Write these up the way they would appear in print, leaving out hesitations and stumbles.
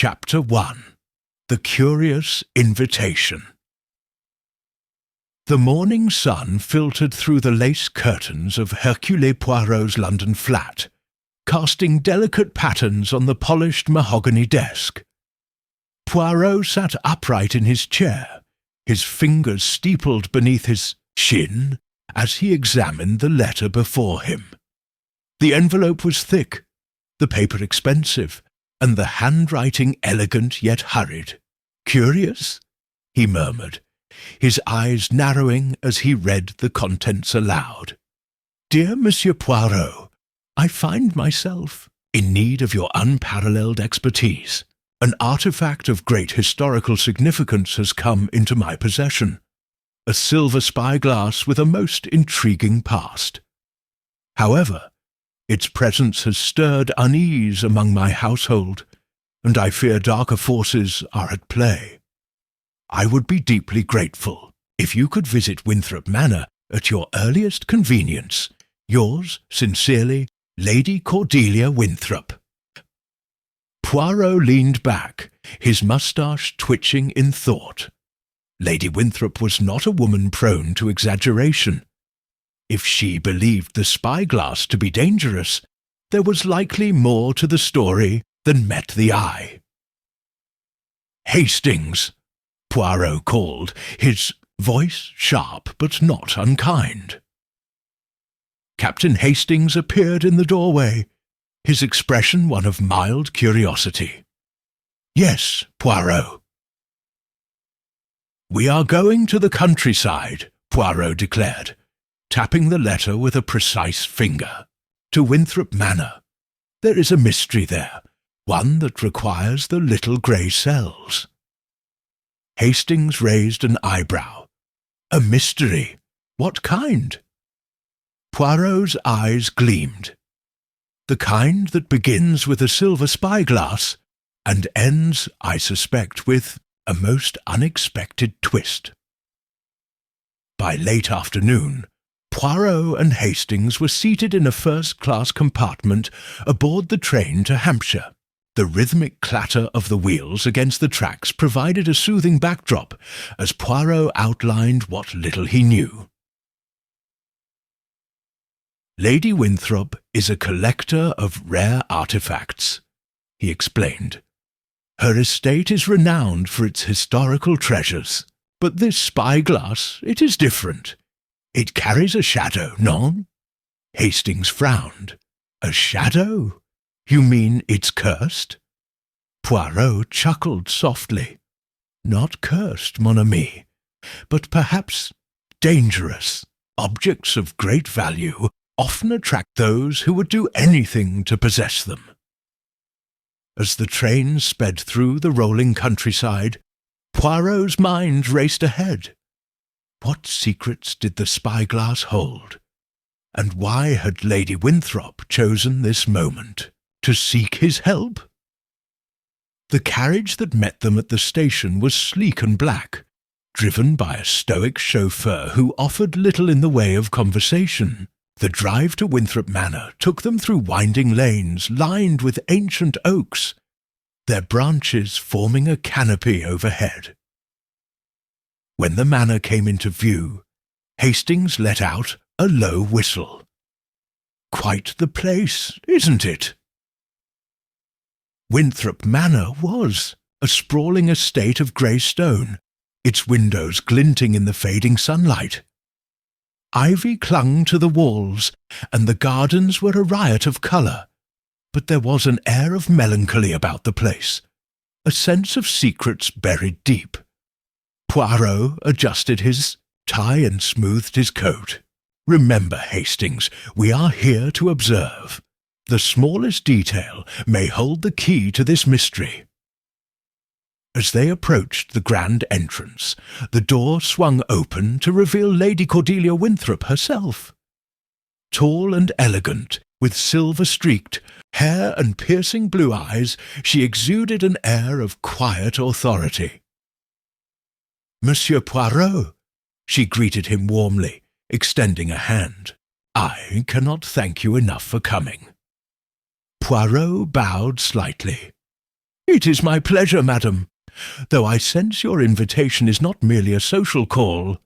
Chapter 1. The Curious Invitation. The morning sun filtered through the lace curtains of Hercule Poirot's London flat, casting delicate patterns on the polished mahogany desk. Poirot sat upright in his chair, his fingers steepled beneath his chin, as he examined the letter before him. The envelope was thick, the paper expensive, and the handwriting elegant yet hurried. "Curious?" he murmured, his eyes narrowing as he read the contents aloud. "Dear Monsieur Poirot, I find myself in need of your unparalleled expertise. An artifact of great historical significance has come into my possession, a silver spyglass with a most intriguing past. However, its presence has stirred unease among my household, and I fear darker forces are at play. I would be deeply grateful if you could visit Winthrop Manor at your earliest convenience. Yours sincerely, Lady Cordelia Winthrop." Poirot leaned back, his moustache twitching in thought. Lady Winthrop was not a woman prone to exaggeration. If she believed the spyglass to be dangerous, there was likely more to the story than met the eye. "Hastings," Poirot called, his voice sharp but not unkind. Captain Hastings appeared in the doorway, his expression one of mild curiosity. "Yes, Poirot." "We are going to the countryside," Poirot declared, tapping the letter with a precise finger. "To Winthrop Manor. There is a mystery there, one that requires the little grey cells." Hastings raised an eyebrow. "A mystery? What kind?" Poirot's eyes gleamed. "The kind that begins with a silver spyglass and ends, I suspect, with a most unexpected twist." By late afternoon, Poirot and Hastings were seated in a first-class compartment aboard the train to Hampshire. The rhythmic clatter of the wheels against the tracks provided a soothing backdrop as Poirot outlined what little he knew. "Lady Winthrop is a collector of rare artifacts," he explained. "Her estate is renowned for its historical treasures, but this spyglass, it is different. It carries a shadow, non?" Hastings frowned. "A shadow? You mean it's cursed?" Poirot chuckled softly. "Not cursed, mon ami, but perhaps dangerous. Objects of great value often attract those who would do anything to possess them." As the train sped through the rolling countryside, Poirot's mind raced ahead. What secrets did the spyglass hold? And why had Lady Winthrop chosen this moment to seek his help? The carriage that met them at the station was sleek and black, driven by a stoic chauffeur who offered little in the way of conversation. The drive to Winthrop Manor took them through winding lanes lined with ancient oaks, their branches forming a canopy overhead. When the manor came into view, Hastings let out a low whistle. "Quite the place, isn't it?" Winthrop Manor was a sprawling estate of grey stone, its windows glinting in the fading sunlight. Ivy clung to the walls, and the gardens were a riot of colour, but there was an air of melancholy about the place, a sense of secrets buried deep. Poirot adjusted his tie and smoothed his coat. "Remember, Hastings, we are here to observe. The smallest detail may hold the key to this mystery." As they approached the grand entrance, the door swung open to reveal Lady Cordelia Winthrop herself. Tall and elegant, with silver-streaked hair and piercing blue eyes, she exuded an air of quiet authority. "Monsieur Poirot," she greeted him warmly, extending a hand. "I cannot thank you enough for coming." Poirot bowed slightly. "It is my pleasure, madam, though I sense your invitation is not merely a social call."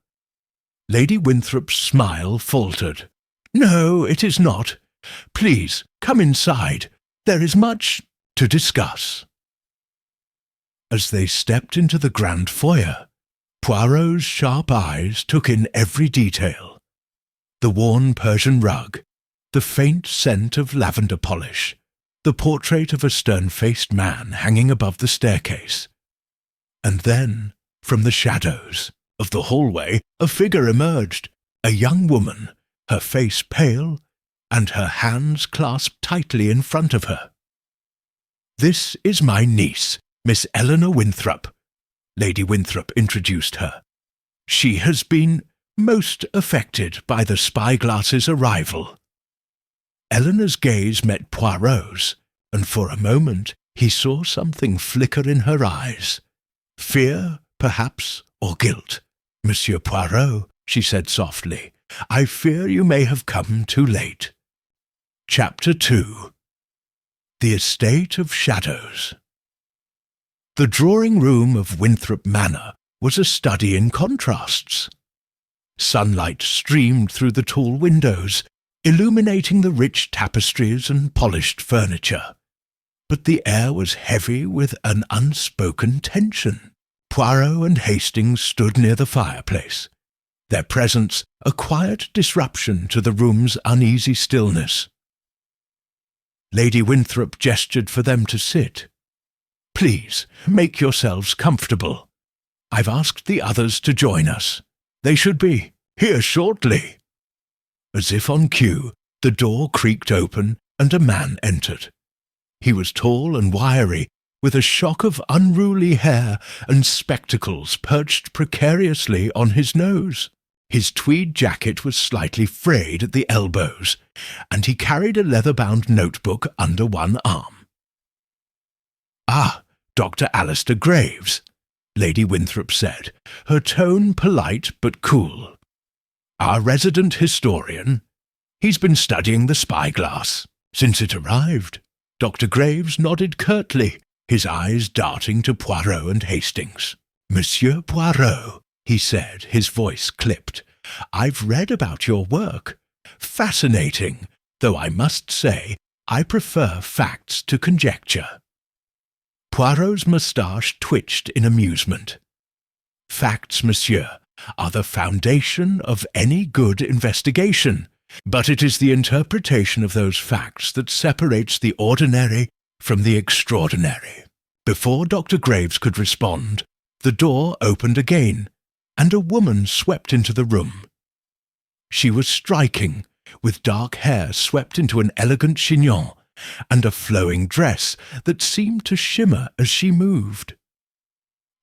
Lady Winthrop's smile faltered. "No, it is not. Please, come inside. There is much to discuss." As they stepped into the grand foyer, Poirot's sharp eyes took in every detail. The worn Persian rug, the faint scent of lavender polish, the portrait of a stern-faced man hanging above the staircase. And then, from the shadows of the hallway, a figure emerged, a young woman, her face pale, and her hands clasped tightly in front of her. "This is my niece, Miss Eleanor Winthrop," Lady Winthrop introduced her. "She has been most affected by the Spyglass's arrival." Eleanor's gaze met Poirot's, and for a moment he saw something flicker in her eyes. "Fear, perhaps, or guilt. Monsieur Poirot," she said softly, "I fear you may have come too late." Chapter 2. The Estate of Shadows. The drawing-room of Winthrop Manor was a study in contrasts. Sunlight streamed through the tall windows, illuminating the rich tapestries and polished furniture. But the air was heavy with an unspoken tension. Poirot and Hastings stood near the fireplace, their presence a quiet disruption to the room's uneasy stillness. Lady Winthrop gestured for them to sit. "Please, make yourselves comfortable. I've asked the others to join us. They should be here shortly." As if on cue, the door creaked open and a man entered. He was tall and wiry, with a shock of unruly hair and spectacles perched precariously on his nose. His tweed jacket was slightly frayed at the elbows, and he carried a leather-bound notebook under one arm. "Ah, Dr. Alistair Graves," Lady Winthrop said, her tone polite but cool. "Our resident historian. He's been studying the Spyglass since it arrived." Dr. Graves nodded curtly, his eyes darting to Poirot and Hastings. "Monsieur Poirot," he said, his voice clipped, "I've read about your work. Fascinating, though I must say I prefer facts to conjecture." Poirot's moustache twitched in amusement. "Facts, monsieur, are the foundation of any good investigation, but it is the interpretation of those facts that separates the ordinary from the extraordinary." Before Dr. Graves could respond, the door opened again, and a woman swept into the room. She was striking, with dark hair swept into an elegant chignon, and a flowing dress that seemed to shimmer as she moved.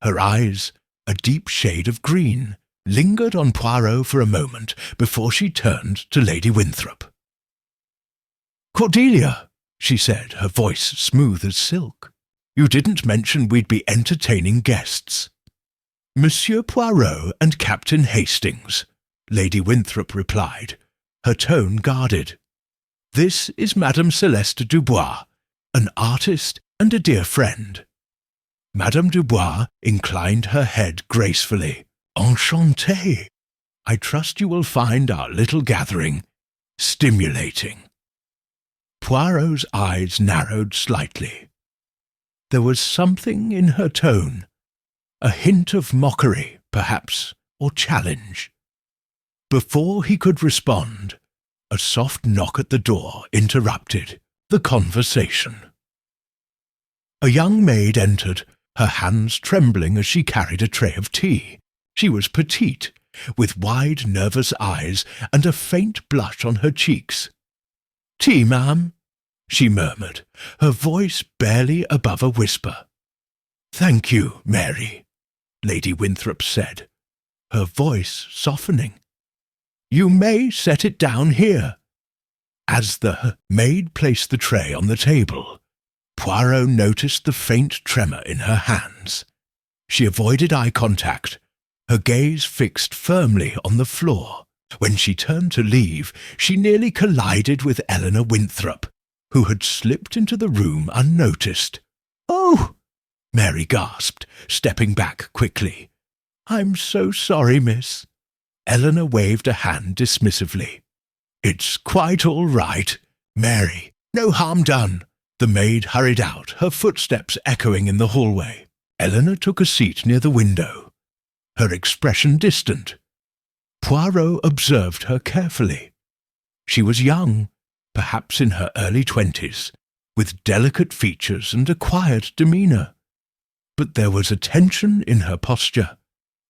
Her eyes, a deep shade of green, lingered on Poirot for a moment before she turned to Lady Winthrop. "Cordelia," she said, her voice smooth as silk, "you didn't mention we'd be entertaining guests." "Monsieur Poirot and Captain Hastings," Lady Winthrop replied, her tone guarded. "This is Madame Celeste Dubois, an artist and a dear friend." Madame Dubois inclined her head gracefully. "Enchantée. I trust you will find our little gathering stimulating." Poirot's eyes narrowed slightly. There was something in her tone, a hint of mockery, perhaps, or challenge. Before he could respond, a soft knock at the door interrupted the conversation. A young maid entered, her hands trembling as she carried a tray of tea. She was petite, with wide, nervous eyes and a faint blush on her cheeks. "Tea, ma'am?" she murmured, her voice barely above a whisper. "Thank you, Mary," Lady Winthrop said, her voice softening. "You may set it down here." As the maid placed the tray on the table, Poirot noticed the faint tremor in her hands. She avoided eye contact, her gaze fixed firmly on the floor. When she turned to leave, she nearly collided with Eleanor Winthrop, who had slipped into the room unnoticed. "Oh!" Mary gasped, stepping back quickly. "I'm so sorry, miss." Eleanor waved a hand dismissively. "It's quite all right, Mary. No harm done." The maid hurried out, her footsteps echoing in the hallway. Eleanor took a seat near the window, her expression distant. Poirot observed her carefully. She was young, perhaps in her early 20s, with delicate features and a quiet demeanour. But there was a tension in her posture,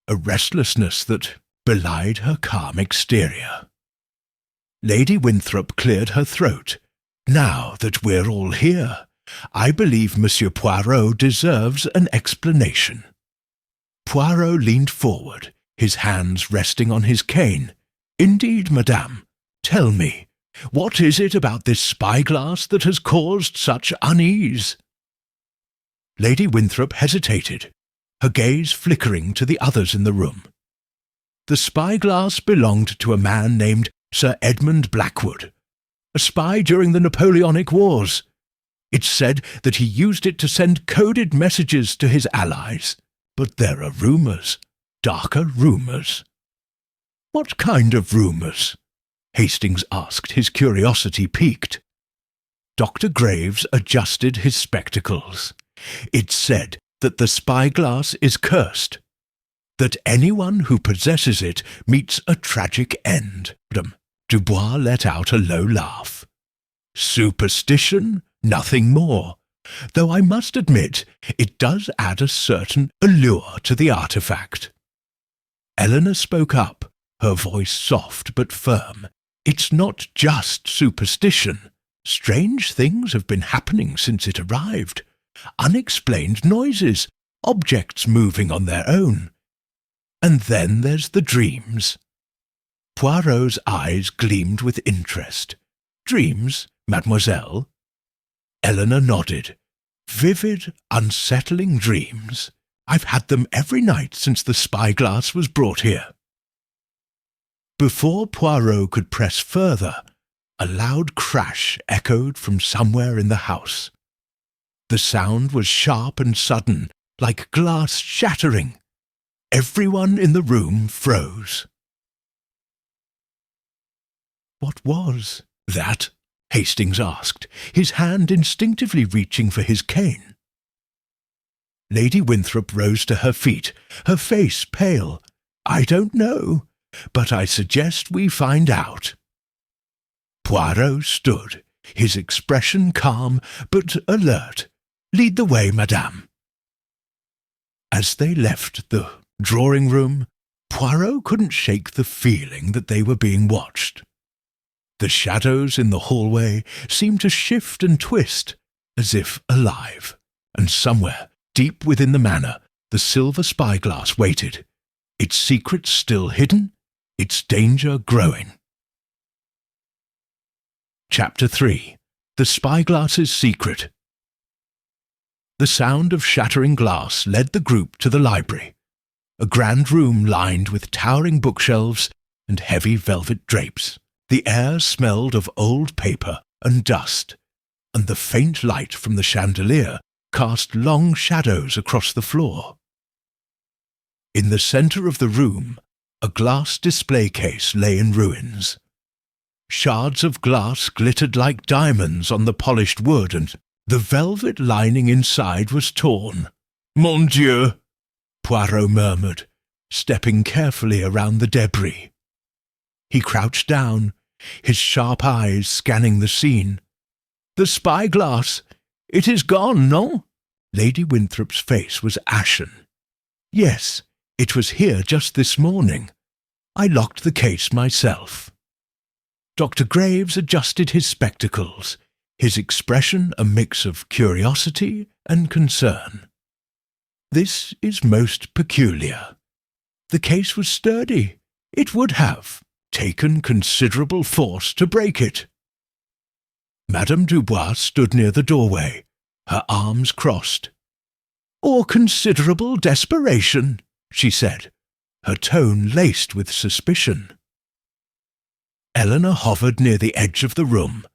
a restlessness that belied her calm exterior. Lady Winthrop cleared her throat. "Now that we're all here, I believe Monsieur Poirot deserves an explanation." Poirot leaned forward, his hands resting on his cane. "Indeed, madame. Tell me, what is it about this spyglass that has caused such unease?" Lady Winthrop hesitated, her gaze flickering to the others in the room. "The spyglass belonged to a man named Sir Edmund Blackwood, a spy during the Napoleonic Wars. It's said that he used it to send coded messages to his allies, but there are rumours, darker rumours." "What kind of rumours?" Hastings asked, his curiosity piqued. Dr. Graves adjusted his spectacles. "It's said that the spyglass is cursed, that anyone who possesses it meets a tragic end." Dubois let out a low laugh. "Superstition, nothing more, though I must admit it does add a certain allure to the artifact." Eleanor spoke up, her voice soft but firm. "It's not just superstition. Strange things have been happening since it arrived. Unexplained noises, objects moving on their own. And then there's the dreams." Poirot's eyes gleamed with interest. "Dreams, mademoiselle?" Eleanor nodded. "Vivid, unsettling dreams. I've had them every night since the spyglass was brought here." Before Poirot could press further, a loud crash echoed from somewhere in the house. The sound was sharp and sudden, like glass shattering. Everyone in the room froze. "What was that?" Hastings asked, his hand instinctively reaching for his cane. Lady Winthrop rose to her feet, her face pale. "I don't know, but I suggest we find out." Poirot stood, his expression calm but alert. "Lead the way, madame." As they left the drawing-room, Poirot couldn't shake the feeling that they were being watched. The shadows in the hallway seemed to shift and twist, as if alive, and somewhere, deep within the manor, the silver spyglass waited, its secrets still hidden, its danger growing. Chapter 3. The Spyglass's Secret. The sound of shattering glass led the group to the library, a grand room lined with towering bookshelves and heavy velvet drapes. The air smelled of old paper and dust, and the faint light from the chandelier cast long shadows across the floor. In the centre of the room, a glass display case lay in ruins. Shards of glass glittered like diamonds on the polished wood, and the velvet lining inside was torn. "Mon Dieu!" Poirot murmured, stepping carefully around the debris. He crouched down, his sharp eyes scanning the scene. "The spyglass! It is gone, no?" Lady Winthrop's face was ashen. "Yes, it was here just this morning. I locked the case myself." Dr. Graves adjusted his spectacles, his expression a mix of curiosity and concern. "This is most peculiar. The case was sturdy. It would have taken considerable force to break it." Madame Dubois stood near the doorway, her arms crossed. "Or considerable desperation," she said, her tone laced with suspicion. Eleanor hovered near the edge of the room,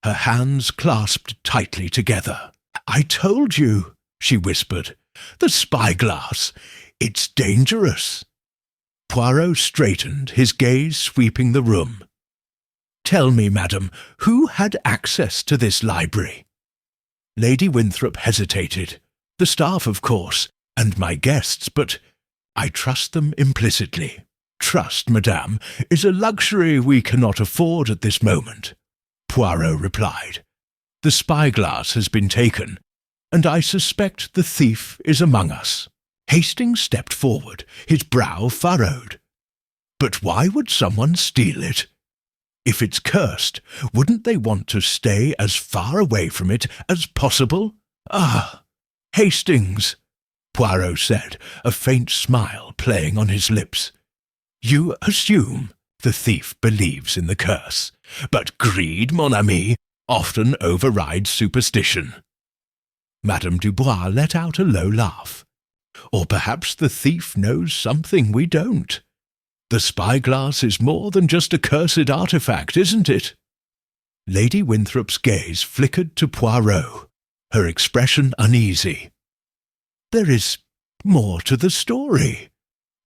her hands clasped tightly together. "I told you," she whispered, The spyglass! It's dangerous!" Poirot straightened, his gaze sweeping the room. "Tell me, madam, who had access to this library?" Lady Winthrop hesitated. "The staff, of course, and my guests, but I trust them implicitly. Trust, madame, is a luxury we cannot afford at this moment," Poirot replied. "The spyglass has been taken, and I suspect the thief is among us." Hastings stepped forward, his brow furrowed. "But why would someone steal it? If it's cursed, wouldn't they want to stay as far away from it as possible?" "Ah, Hastings," Poirot said, a faint smile playing on his lips. "You assume the thief believes in the curse, but greed, mon ami, often overrides superstition." Madame Dubois let out a low laugh. "Or perhaps the thief knows something we don't. The spyglass is more than just a cursed artifact, isn't it?" Lady Winthrop's gaze flickered to Poirot, her expression uneasy. "There is more to the story.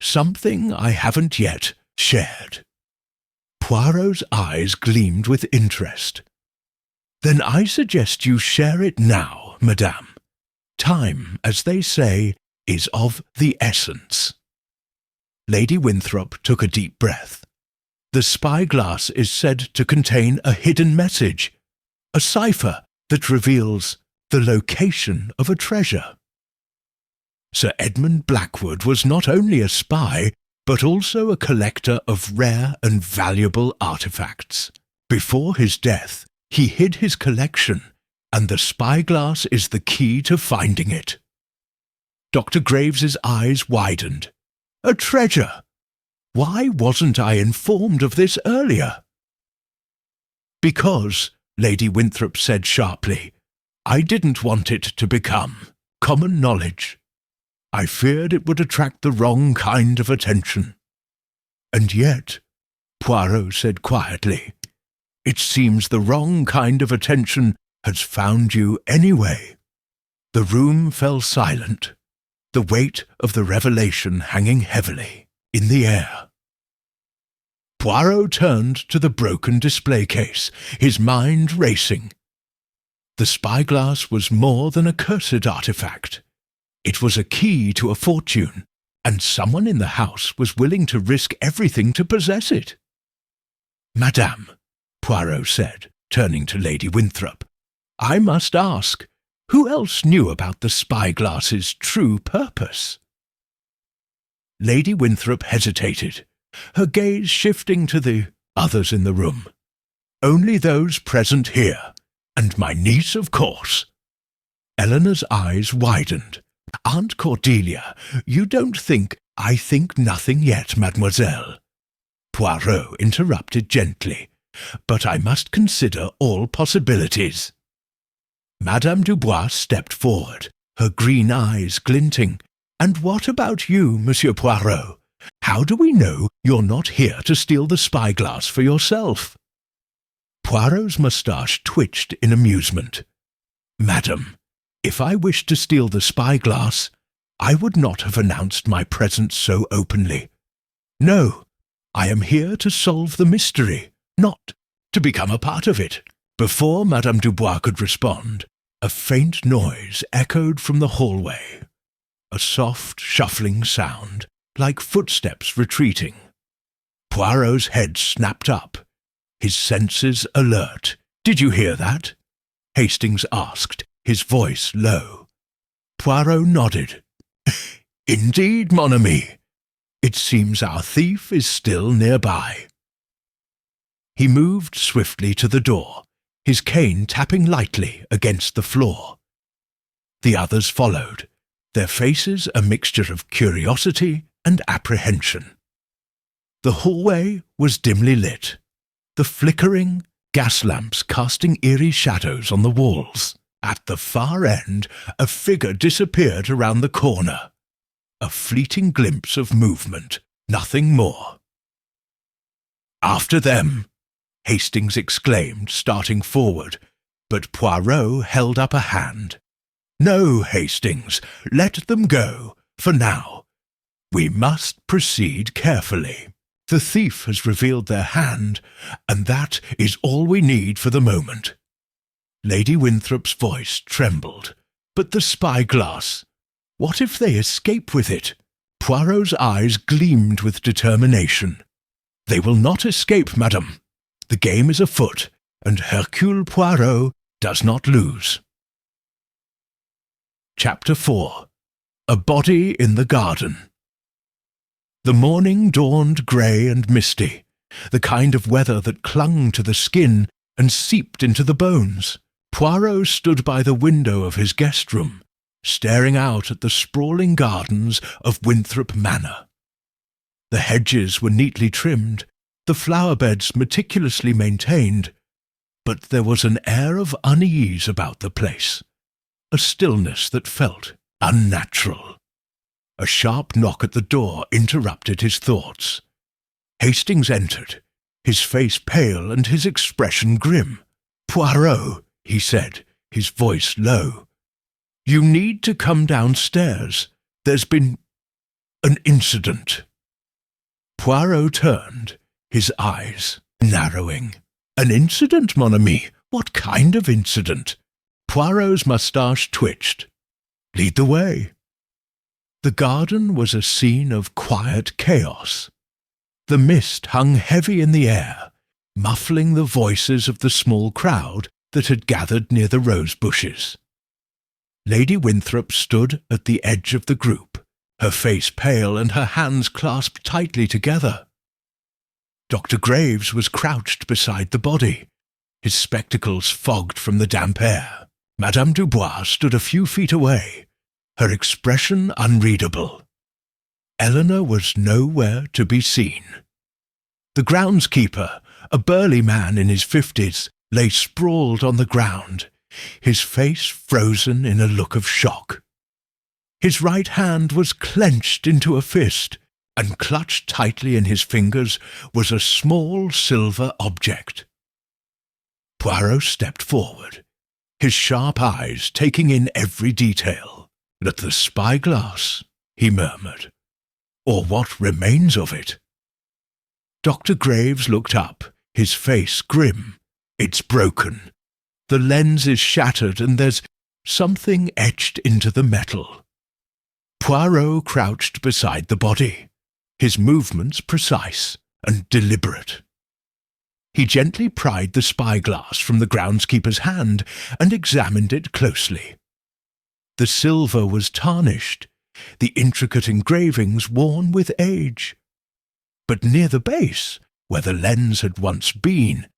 Something I haven't yet shared." Poirot's eyes gleamed with interest. "Then I suggest you share it now, madame. Time, as they say, is of the essence." Lady Winthrop took a deep breath. "The spyglass is said to contain a hidden message, a cipher that reveals the location of a treasure. Sir Edmund Blackwood was not only a spy, but also a collector of rare and valuable artifacts. Before his death, he hid his collection, and the spyglass is the key to finding it." Dr. Graves's eyes widened. "A treasure! Why wasn't I informed of this earlier?" "Because," Lady Winthrop said sharply, "I didn't want it to become common knowledge. I feared it would attract the wrong kind of attention. And yet," Poirot said quietly, "it seems the wrong kind of attention has found you anyway." The room fell silent, the weight of the revelation hanging heavily in the air. Poirot turned to the broken display case, his mind racing. The spyglass was more than a cursed artifact. It was a key to a fortune, and someone in the house was willing to risk everything to possess it. "Madame," Poirot said, turning to Lady Winthrop, "I must ask, who else knew about the spyglass's true purpose?" Lady Winthrop hesitated, her gaze shifting to the others in the room. "Only those present here, and my niece, of course." Eleanor's eyes widened. "Aunt Cordelia, you don't think—" "I think nothing yet, mademoiselle," Poirot interrupted gently, "but I must consider all possibilities." Madame Dubois stepped forward, her green eyes glinting. "And what about you, Monsieur Poirot? How do we know you're not here to steal the spyglass for yourself?" Poirot's moustache twitched in amusement. "Madame, if I wished to steal the spyglass, I would not have announced my presence so openly. No, I am here to solve the mystery, not to become a part of it." Before Madame Dubois could respond, a faint noise echoed from the hallway, a soft, shuffling sound, like footsteps retreating. Poirot's head snapped up, his senses alert. "Did you hear that?" Hastings asked, his voice low. Poirot nodded. "Indeed, mon ami. It seems our thief is still nearby." He moved swiftly to the door, his cane tapping lightly against the floor. The others followed, their faces a mixture of curiosity and apprehension. The hallway was dimly lit, the flickering gas lamps casting eerie shadows on the walls. At the far end, a figure disappeared around the corner. A fleeting glimpse of movement, nothing more. "After them!" Hastings exclaimed, starting forward, but Poirot held up a hand. "No, Hastings, let them go, for now. We must proceed carefully. The thief has revealed their hand, and that is all we need for the moment." Lady Winthrop's voice trembled. "But the spyglass? What if they escape with it?" Poirot's eyes gleamed with determination. "They will not escape, madame. The game is afoot, and Hercule Poirot does not lose." Chapter 4. A Body in the Garden. The morning dawned grey and misty, the kind of weather that clung to the skin and seeped into the bones. Poirot stood by the window of his guest-room, staring out at the sprawling gardens of Winthrop Manor. The hedges were neatly trimmed, the flower-beds meticulously maintained, but there was an air of unease about the place, a stillness that felt unnatural. A sharp knock at the door interrupted his thoughts. Hastings entered, his face pale and his expression grim. "Poirot," he said, his voice low, "you need to come downstairs. There's been an incident." Poirot turned, his eyes narrowing. "An incident, mon ami? What kind of incident?" Poirot's moustache twitched. "Lead the way." The garden was a scene of quiet chaos. The mist hung heavy in the air, muffling the voices of the small crowd that had gathered near the rose bushes. Lady Winthrop stood at the edge of the group, her face pale and her hands clasped tightly together. Dr. Graves was crouched beside the body, his spectacles fogged from the damp air. Madame Dubois stood a few feet away, her expression unreadable. Eleanor was nowhere to be seen. The groundskeeper, a burly man in his 50s, lay sprawled on the ground, his face frozen in a look of shock. His right hand was clenched into a fist, and clutched tightly in his fingers was a small silver object. Poirot stepped forward, his sharp eyes taking in every detail. "At the spyglass," he murmured, "or what remains of it." Dr. Graves looked up, his face grim. "It's broken. The lens is shattered and there's something etched into the metal." Poirot crouched beside the body, his movements precise and deliberate. He gently pried the spyglass from the groundskeeper's hand and examined it closely. The silver was tarnished, the intricate engravings worn with age. But near the base, where the lens had once been,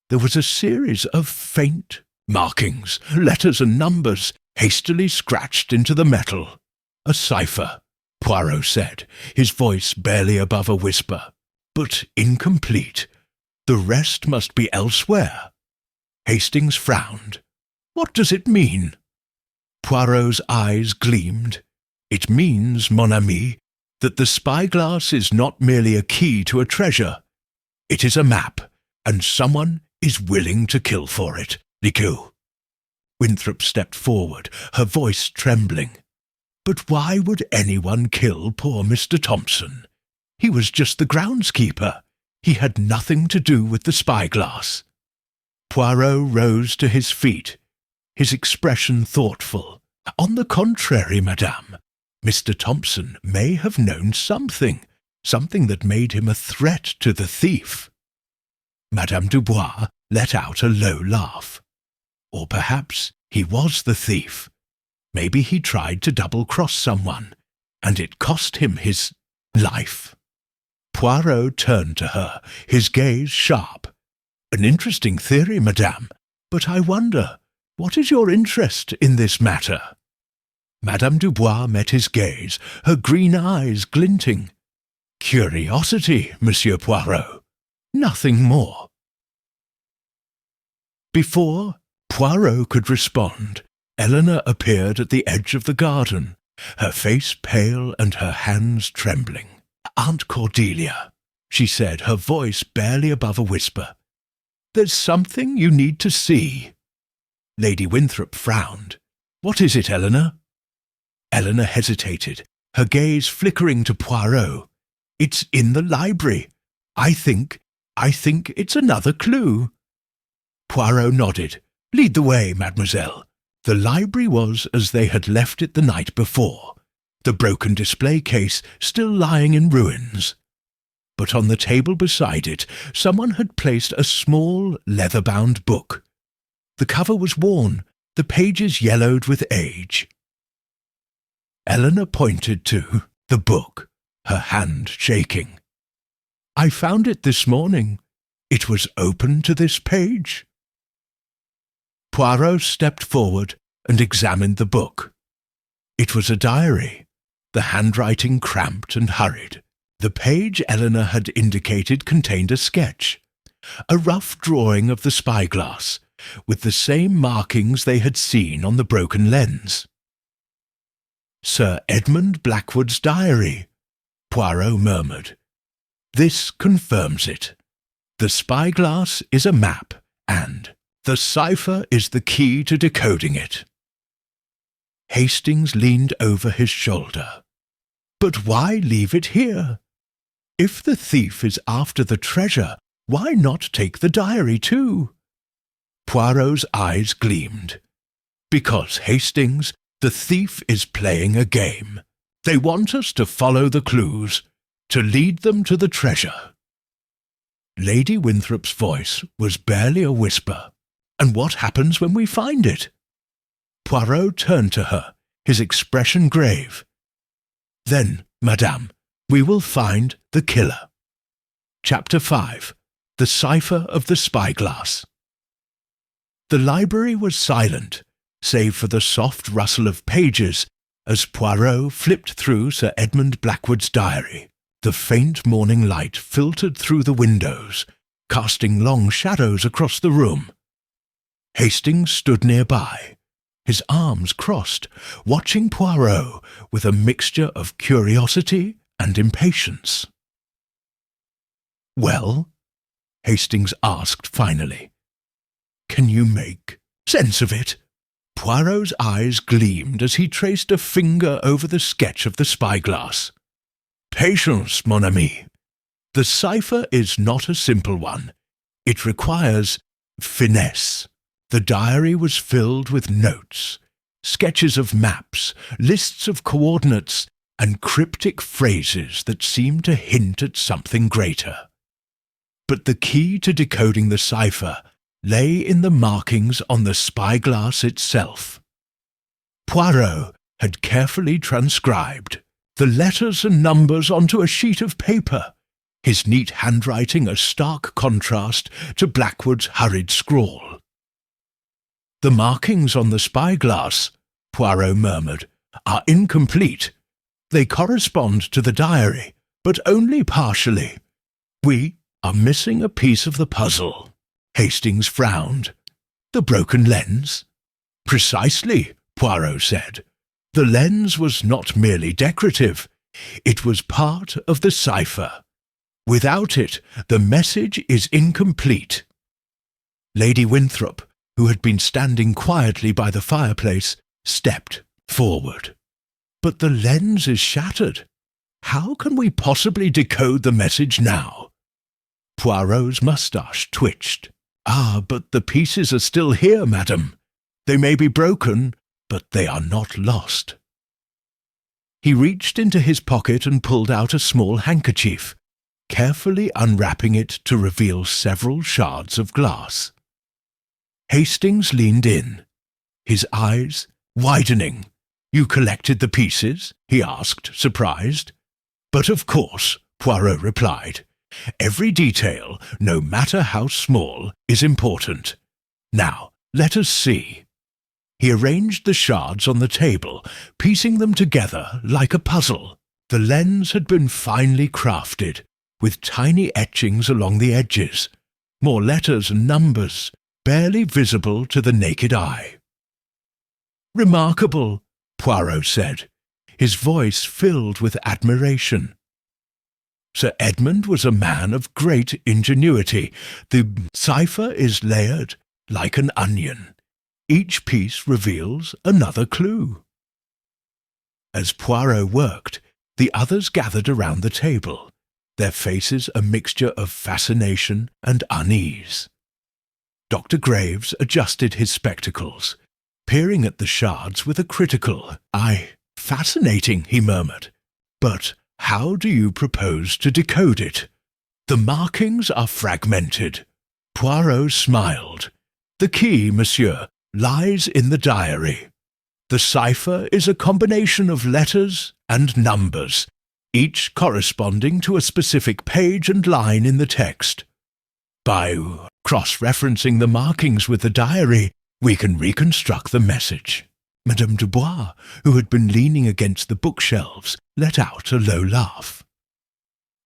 there was a series of faint markings, letters and numbers, hastily scratched into the metal. "A cipher," Poirot said, his voice barely above a whisper, "but incomplete. The rest must be elsewhere." Hastings frowned. "What does it mean?" Poirot's eyes gleamed. "It means, mon ami, that the spyglass is not merely a key to a treasure. It is a map, and someone is willing to kill for it. Hercule." Winthrop stepped forward, her voice trembling. "But why would anyone kill poor Mr. Thompson? He was just the groundskeeper. He had nothing to do with the spyglass." Poirot rose to his feet, his expression thoughtful. "On the contrary, madame, Mr. Thompson may have known something that made him a threat to the thief." Madame Dubois let out a low laugh. "Or perhaps he was the thief. Maybe he tried to double-cross someone, and it cost him his life." Poirot turned to her, his gaze sharp. "An interesting theory, madame, but I wonder, what is your interest in this matter?" Madame Dubois met his gaze, her green eyes glinting. "Curiosity, Monsieur Poirot. Nothing more." Before Poirot could respond, Eleanor appeared at the edge of the garden, her face pale and her hands trembling. "Aunt Cordelia," she said, her voice barely above a whisper, "there's something you need to see." Lady Winthrop frowned. What is it, Eleanor?" Eleanor hesitated, her gaze flickering to Poirot. "It's in the library. I think it's another clue." Poirot nodded. "Lead the way, mademoiselle." The library was as they had left it the night before, the broken display case still lying in ruins. But on the table beside it, someone had placed a small, leather-bound book. The cover was worn, the pages yellowed with age. Eleanor pointed to the book, her hand shaking. "I found it this morning. It was open to this page." Poirot stepped forward and examined the book. It was a diary, the handwriting cramped and hurried. The page Eleanor had indicated contained a sketch, a rough drawing of the spyglass, with the same markings they had seen on the broken lens. "Sir Edmund Blackwood's diary," Poirot murmured. "This confirms it. The spyglass is a map, and the cipher is the key to decoding it." Hastings leaned over his shoulder. "But why leave it here? If the thief is after the treasure, why not take the diary too?" Poirot's eyes gleamed. "Because, Hastings, the thief is playing a game. They want us to follow the clues, to lead them to the treasure." Lady Winthrop's voice was barely a whisper. "And what happens when we find it?" Poirot turned to her, his expression grave. "Then, madame, we will find the killer." Chapter 5. The Cipher of the Spyglass. The library was silent, save for the soft rustle of pages as Poirot flipped through Sir Edmund Blackwood's diary. The faint morning light filtered through the windows, casting long shadows across the room. Hastings stood nearby, his arms crossed, watching Poirot with a mixture of curiosity and impatience. "Well?" Hastings asked finally. "Can you make sense of it?" Poirot's eyes gleamed as he traced a finger over the sketch of the spyglass. "Patience, mon ami. The cipher is not a simple one. It requires finesse." The diary was filled with notes, sketches of maps, lists of coordinates, and cryptic phrases that seemed to hint at something greater. But the key to decoding the cipher lay in the markings on the spyglass itself. Poirot had carefully transcribed the letters and numbers onto a sheet of paper, his neat handwriting a stark contrast to Blackwood's hurried scrawl. "The markings on the spyglass," Poirot murmured, "are incomplete. They correspond to the diary, but only partially. We are missing a piece of the puzzle." Hastings frowned. "The broken lens?" "Precisely," Poirot said. "The lens was not merely decorative. It was part of the cipher. Without it, the message is incomplete." Lady Winthrop, who had been standing quietly by the fireplace, stepped forward. "But the lens is shattered. How can we possibly decode the message now?" Poirot's moustache twitched. "Ah, but the pieces are still here, madam. They may be broken, but they are not lost." He reached into his pocket and pulled out a small handkerchief, carefully unwrapping it to reveal several shards of glass. Hastings leaned in, his eyes widening. "You collected the pieces?" he asked, surprised. "But of course," Poirot replied. "Every detail, no matter how small, is important. Now, let us see." He arranged the shards on the table, piecing them together like a puzzle. The lens had been finely crafted, with tiny etchings along the edges, more letters and numbers, barely visible to the naked eye. "Remarkable," Poirot said, his voice filled with admiration. Sir Edmund was a man of great ingenuity. The cipher is layered like an onion. Each piece reveals another clue. As Poirot worked, the others gathered around the table, their faces a mixture of fascination and unease. Dr. Graves adjusted his spectacles, peering at the shards with a critical eye. "Fascinating," he murmured. "But how do you propose to decode it? The markings are fragmented." Poirot smiled. "The key, monsieur, lies in the diary. The cipher is a combination of letters and numbers, each corresponding to a specific page and line in the text. By cross-referencing the markings with the diary, we can reconstruct the message." Madame Dubois, who had been leaning against the bookshelves, let out a low laugh.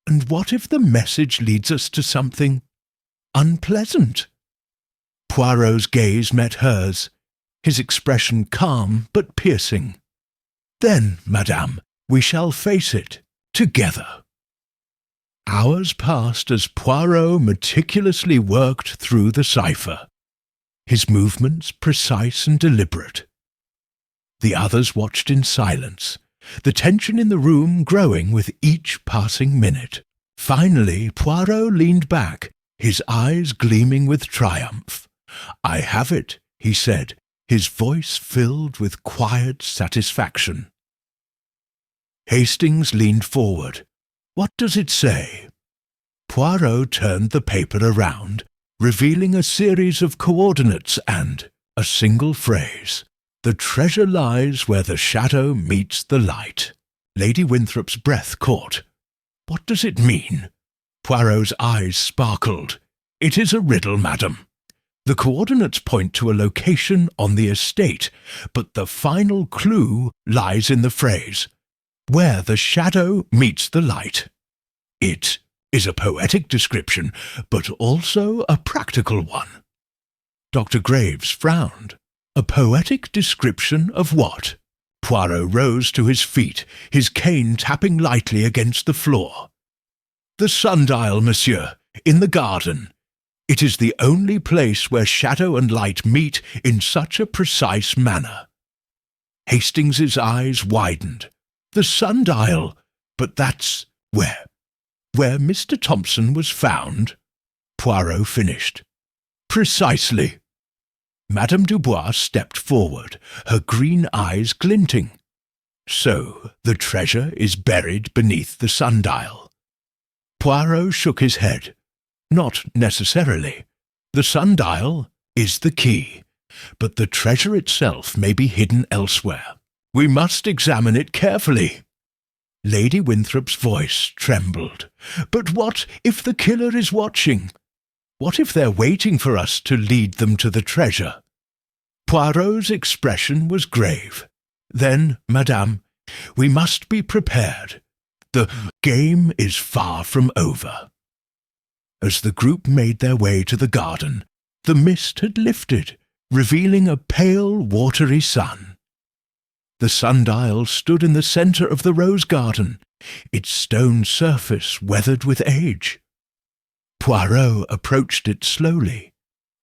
"And what if the message leads us to something unpleasant?" Poirot's gaze met hers, his expression calm but piercing. "Then, madame, we shall face it together." Hours passed as Poirot meticulously worked through the cipher, his movements precise and deliberate. The others watched in silence, the tension in the room growing with each passing minute. Finally, Poirot leaned back, his eyes gleaming with triumph. "I have it," he said, his voice filled with quiet satisfaction. Hastings leaned forward. "What does it say?" Poirot turned the paper around, revealing a series of coordinates and a single phrase. "The treasure lies where the shadow meets the light." Lady Winthrop's breath caught. "What does it mean?" Poirot's eyes sparkled. "It is a riddle, madam. The coordinates point to a location on the estate, but the final clue lies in the phrase, where the shadow meets the light. It is a poetic description, but also a practical one." Dr. Graves frowned. "A poetic description of what?" Poirot rose to his feet, his cane tapping lightly against the floor. "The sundial, monsieur, in the garden. It is the only place where shadow and light meet in such a precise manner." Hastings's eyes widened. "The sundial? But that's where Mr. Thompson was found?" Poirot finished. "Precisely." Madame Dubois stepped forward, her green eyes glinting. "So the treasure is buried beneath the sundial?" Poirot shook his head. "Not necessarily. The sundial is the key, but the treasure itself may be hidden elsewhere. We must examine it carefully." Lady Winthrop's voice trembled. "But what if the killer is watching? What if they're waiting for us to lead them to the treasure?" Poirot's expression was grave. "Then, madame, we must be prepared. The game is far from over." As the group made their way to the garden, the mist had lifted, revealing a pale, watery sun. The sundial stood in the centre of the rose garden, its stone surface weathered with age. Poirot approached it slowly,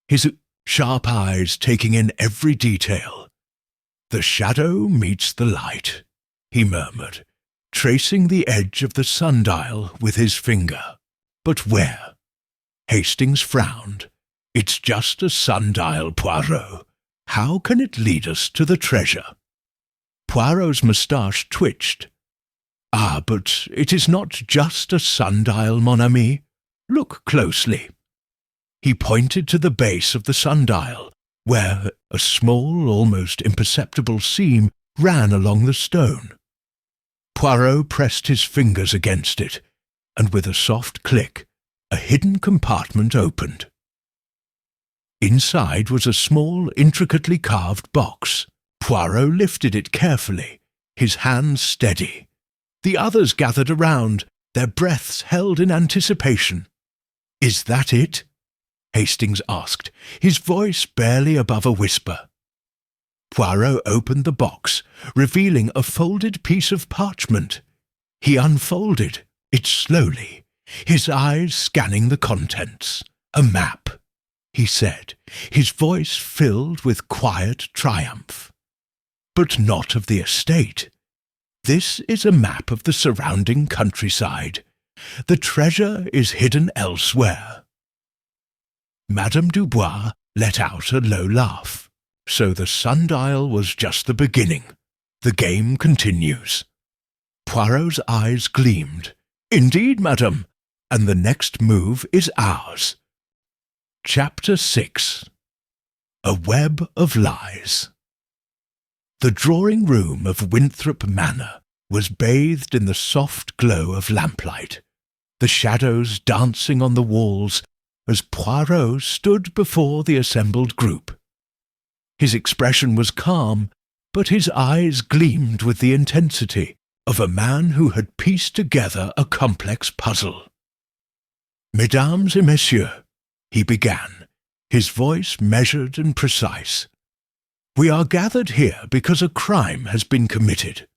his sharp eyes taking in every detail. "The shadow meets the light," he murmured, tracing the edge of the sundial with his finger. "But where?" Hastings frowned. "It's just a sundial, Poirot. How can it lead us to the treasure?" Poirot's moustache twitched. "Ah, but it is not just a sundial, mon ami. Look closely." He pointed to the base of the sundial, where a small, almost imperceptible seam ran along the stone. Poirot pressed his fingers against it, and with a soft click, a hidden compartment opened. Inside was a small, intricately carved box. Poirot lifted it carefully, his hands steady. The others gathered around, their breaths held in anticipation. "Is that it?" Hastings asked, his voice barely above a whisper. Poirot opened the box, revealing a folded piece of parchment. He unfolded it slowly, his eyes scanning the contents. A map. he said, his voice filled with quiet triumph. "But not of the estate. This is a map of the surrounding countryside. The treasure is hidden elsewhere." Madame Dubois let out a low laugh. "So the sundial was just the beginning. The game continues." Poirot's eyes gleamed. "Indeed, madame, and the next move is ours." Chapter 6. A Web of Lies. The drawing-room of Winthrop Manor was bathed in the soft glow of lamplight, the shadows dancing on the walls as Poirot stood before the assembled group. His expression was calm, but his eyes gleamed with the intensity of a man who had pieced together a complex puzzle. "Mesdames et messieurs," he began, his voice measured and precise, "we are gathered here because a crime has been committed.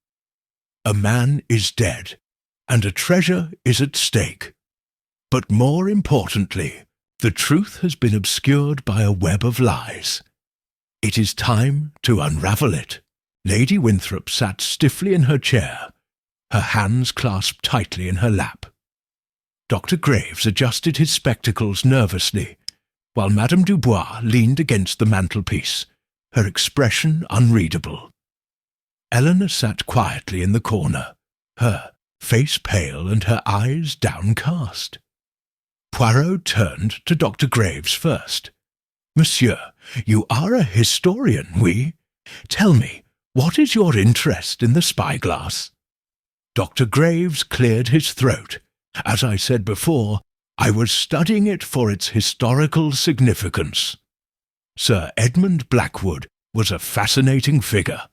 A man is dead, and a treasure is at stake. But more importantly, the truth has been obscured by a web of lies. It is time to unravel it." Lady Winthrop sat stiffly in her chair, her hands clasped tightly in her lap. Dr. Graves adjusted his spectacles nervously, while Madame Dubois leaned against the mantelpiece, her expression unreadable. Eleanor sat quietly in the corner, her face pale and her eyes downcast. Poirot turned to Dr. Graves first. "Monsieur, you are a historian, oui? Tell me, what is your interest in the spyglass?" Dr. Graves cleared his throat. "As I said before, I was studying it for its historical significance. Sir Edmund Blackwood was a fascinating figure,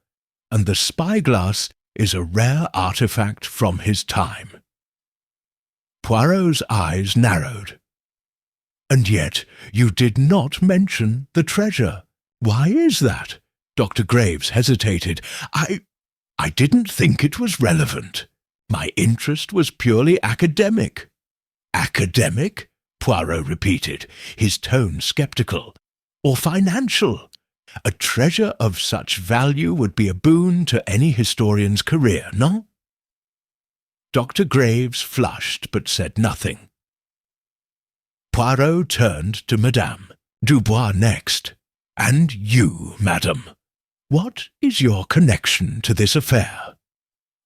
and the spyglass is a rare artifact from his time." Poirot's eyes narrowed. "And yet you did not mention the treasure. Why is that?" Dr. Graves hesitated. I didn't think it was relevant. My interest was purely academic." "Academic?" Poirot repeated, his tone sceptical. "Or financial? A treasure of such value would be a boon to any historian's career, no?" Dr. Graves flushed but said nothing. Poirot turned to Madame Dubois next. "And you, madame, what is your connection to this affair?"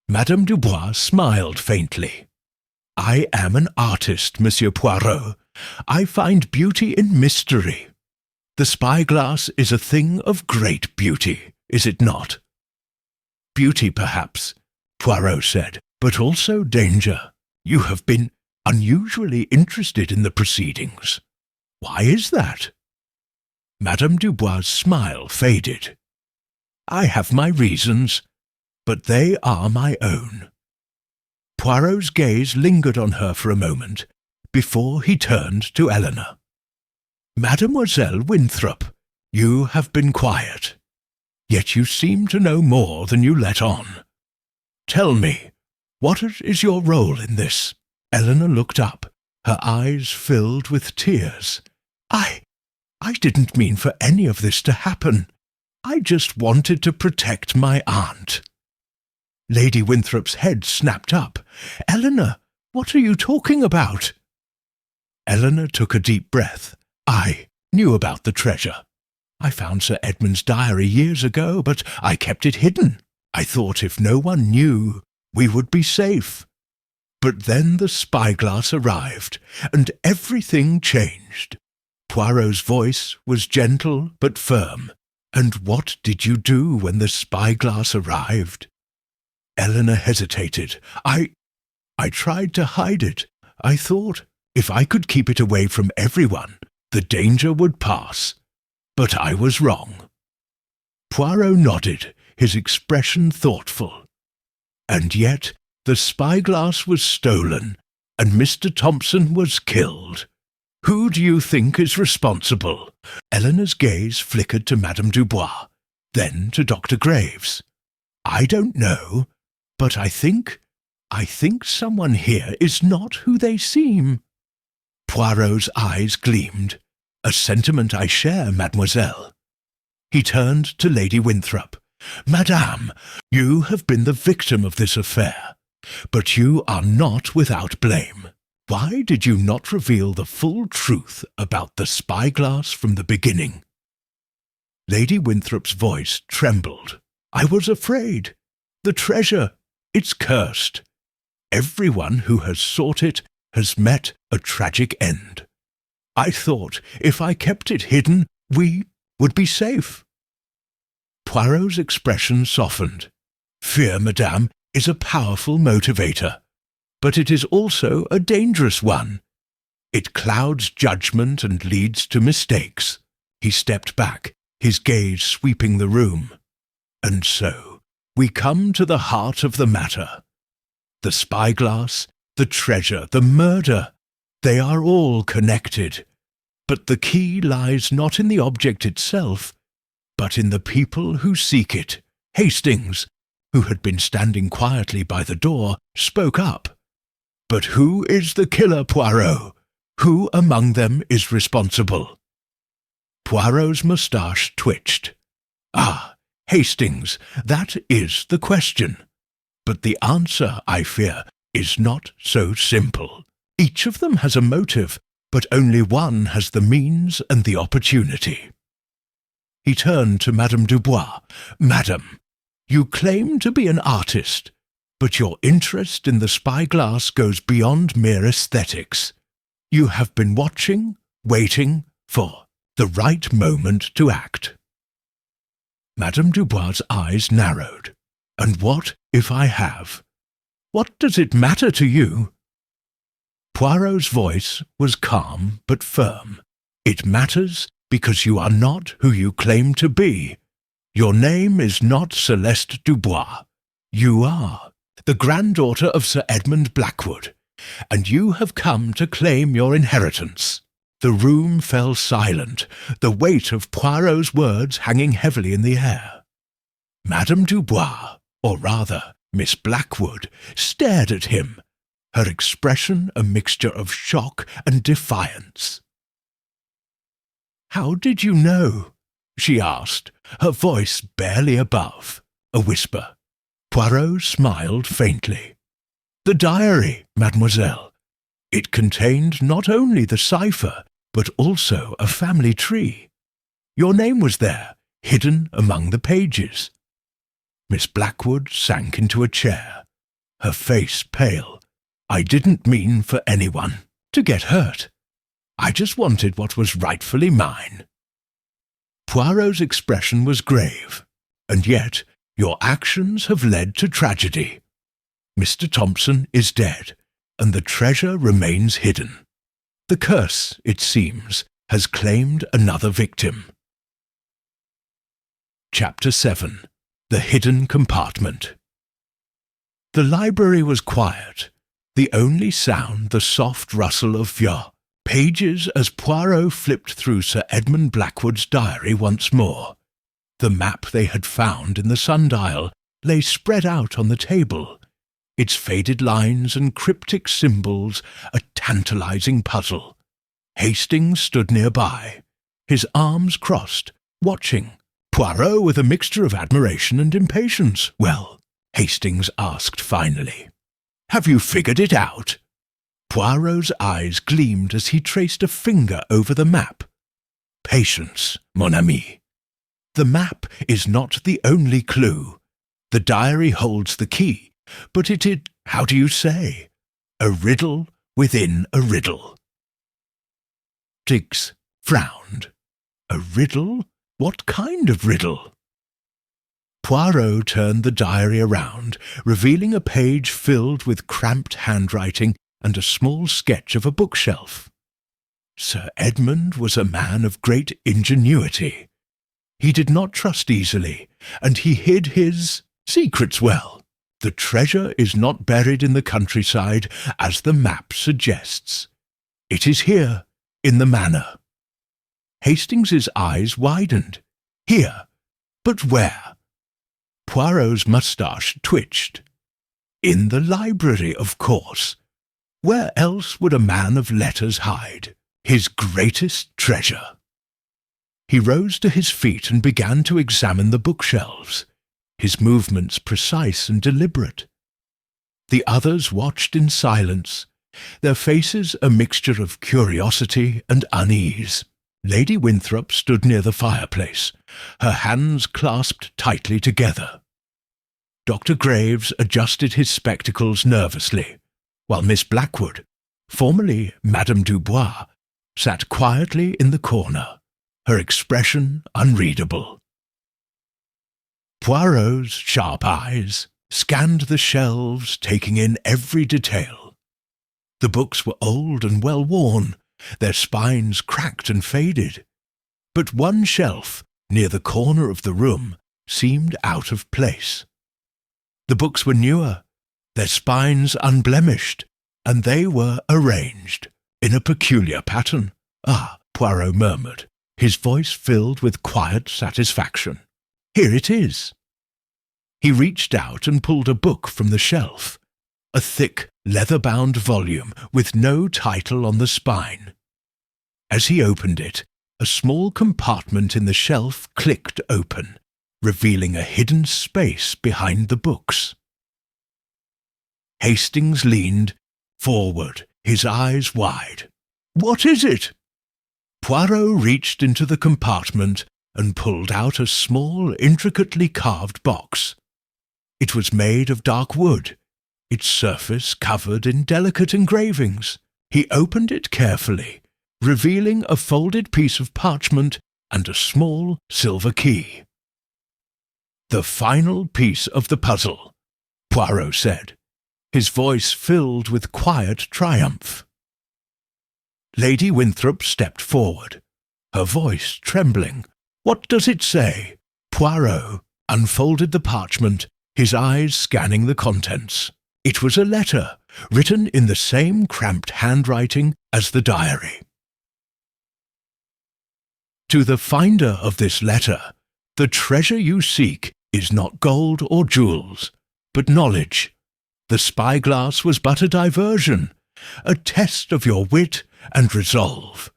Madame Dubois smiled faintly. "I am an artist, Monsieur Poirot. I find beauty in mystery. The spyglass is a thing of great beauty, is it not?" "Beauty, perhaps," Poirot said, "but also danger. You have been unusually interested in the proceedings. Why is that?" Madame Dubois' smile faded. "I have my reasons, but they are my own." Poirot's gaze lingered on her for a moment, before he turned to Eleanor. "Mademoiselle Winthrop, you have been quiet, yet you seem to know more than you let on. Tell me, what is your role in this?" Eleanor looked up, her eyes filled with tears. I didn't mean for any of this to happen. I just wanted to protect my aunt." Lady Winthrop's head snapped up. "Eleanor, what are you talking about?" Eleanor took a deep breath. "I knew about the treasure. I found Sir Edmund's diary years ago, but I kept it hidden. I thought if no one knew, we would be safe. But then the spyglass arrived, and everything changed." Poirot's voice was gentle but firm. "And what did you do when the spyglass arrived?" Eleanor hesitated. I tried to hide it. I thought if I could keep it away from everyone, the danger would pass. But I was wrong." Poirot nodded, his expression thoughtful. "And yet the spyglass was stolen, and Mr. Thompson was killed. Who do you think is responsible?" Eleanor's gaze flickered to Madame Dubois, then to Dr. Graves. "I don't know, but I think someone here is not who they seem." Poirot's eyes gleamed. "A sentiment I share, mademoiselle." He turned to Lady Winthrop. "Madame, you have been the victim of this affair, but you are not without blame. Why did you not reveal the full truth about the spyglass from the beginning?" Lady Winthrop's voice trembled. "I was afraid. The treasure, it's cursed. Everyone who has sought it has met a tragic end. I thought if I kept it hidden, we would be safe." Poirot's expression softened. "Fear, madame, is a powerful motivator, but it is also a dangerous one. It clouds judgment and leads to mistakes." He stepped back, his gaze sweeping the room. "And so, we come to the heart of the matter. The spyglass, the treasure, the murder, they are all connected. But the key lies not in the object itself, but in the people who seek it." Hastings, who had been standing quietly by the door, spoke up. "But who is the killer, Poirot? Who among them is responsible?" Poirot's moustache twitched. "Ah, Hastings, that is the question. But the answer, I fear, is not so simple. Each of them has a motive, but only one has the means and the opportunity." He turned to Madame Dubois. "Madame, you claim to be an artist, but your interest in the spyglass goes beyond mere aesthetics. You have been watching, waiting for the right moment to act." Madame Dubois' eyes narrowed. "And what if I have? What does it matter to you?" Poirot's voice was calm but firm. "It matters because you are not who you claim to be. Your name is not Celeste Dubois. You are the granddaughter of Sir Edmund Blackwood, and you have come to claim your inheritance." The room fell silent, the weight of Poirot's words hanging heavily in the air. Madame Dubois, or rather Miss Blackwood, stared at him, her expression a mixture of shock and defiance. "How did you know?" she asked, her voice barely above a whisper. Poirot smiled faintly. "The diary, mademoiselle. It contained not only the cipher, but also a family tree. Your name was there, hidden among the pages." Miss Blackwood sank into a chair, her face pale. "I didn't mean for anyone to get hurt. I just wanted what was rightfully mine." Poirot's expression was grave. "And yet your actions have led to tragedy. Mr. Thompson is dead, and the treasure remains hidden. The curse, it seems, has claimed another victim." Chapter 7. The Hidden Compartment. The library was quiet, the only sound the soft rustle of pages as Poirot flipped through Sir Edmund Blackwood's diary once more. The map they had found in the sundial lay spread out on the table, its faded lines and cryptic symbols a tantalizing puzzle. Hastings stood nearby, his arms crossed, watching. Poirot with a mixture of admiration and impatience. "Well," Hastings asked finally, "have you figured it out?" Poirot's eyes gleamed as he traced a finger over the map. "Patience, mon ami. The map is not the only clue. The diary holds the key, but it is, how do you say, a riddle within a riddle." Diggs frowned. "A riddle? What kind of riddle?" Poirot turned the diary around, revealing a page filled with cramped handwriting and a small sketch of a bookshelf. Sir Edmund was a man of great ingenuity. He did not trust easily, and he hid his secrets well. The treasure is not buried in the countryside, as the map suggests. It is here, in the manor. Hastings's eyes widened. "Here? But where?" Poirot's moustache twitched. "In the library, of course. Where else would a man of letters hide? his greatest treasure. He rose to his feet and began to examine the bookshelves, his movements precise and deliberate. The others watched in silence, their faces a mixture of curiosity and unease. Lady Winthrop stood near the fireplace, her hands clasped tightly together. Dr. Graves adjusted his spectacles nervously, while Miss Blackwood, formerly Madame Dubois, sat quietly in the corner, her expression unreadable. Poirot's sharp eyes scanned the shelves, taking in every detail. The books were old and well worn, their spines cracked and faded, but one shelf near the corner of the room seemed out of place. The books were newer, their spines unblemished, and they were arranged in a peculiar pattern. "Ah," Poirot murmured, his voice filled with quiet satisfaction. "Here it is." He reached out and pulled a book from the shelf, a thick, leather-bound volume with no title on the spine. As he opened it, a small compartment in the shelf clicked open, revealing a hidden space behind the books. Hastings leaned forward, his eyes wide. "What is it?" Poirot reached into the compartment and pulled out a small, intricately carved box. It was made of dark wood, its surface covered in delicate engravings. He opened it carefully, revealing a folded piece of parchment and a small silver key. "The final piece of the puzzle," Poirot said, his voice filled with quiet triumph. Lady Winthrop stepped forward, her voice trembling. "What does it say?" Poirot unfolded the parchment, his eyes scanning the contents. It was a letter, written in the same cramped handwriting as the diary. "To the finder of this letter, the treasure you seek is not gold or jewels, but knowledge. The spyglass was but a diversion, a test of your wit and resolve.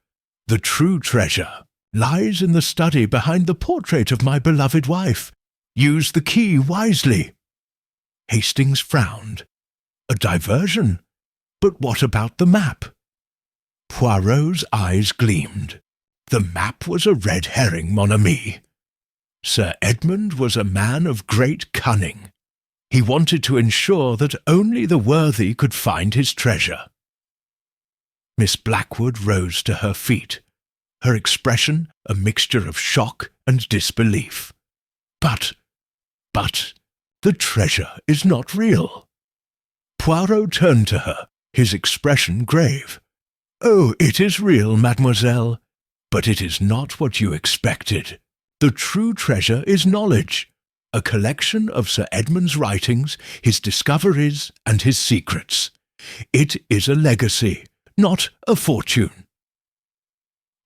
The true treasure lies in the study behind the portrait of my beloved wife. Use the key wisely." Hastings frowned. "A diversion? But what about the map?" Poirot's eyes gleamed. "The map was a red herring, mon ami. Sir Edmund was a man of great cunning. He wanted to ensure that only the worthy could find his treasure." Miss Blackwood rose to her feet, her expression a mixture of shock and disbelief. But, the treasure is not real." Poirot turned to her, his expression grave. "Oh, it is real, mademoiselle, but it is not what you expected. The true treasure is knowledge, a collection of Sir Edmund's writings, his discoveries, and his secrets. It is a legacy, not a fortune."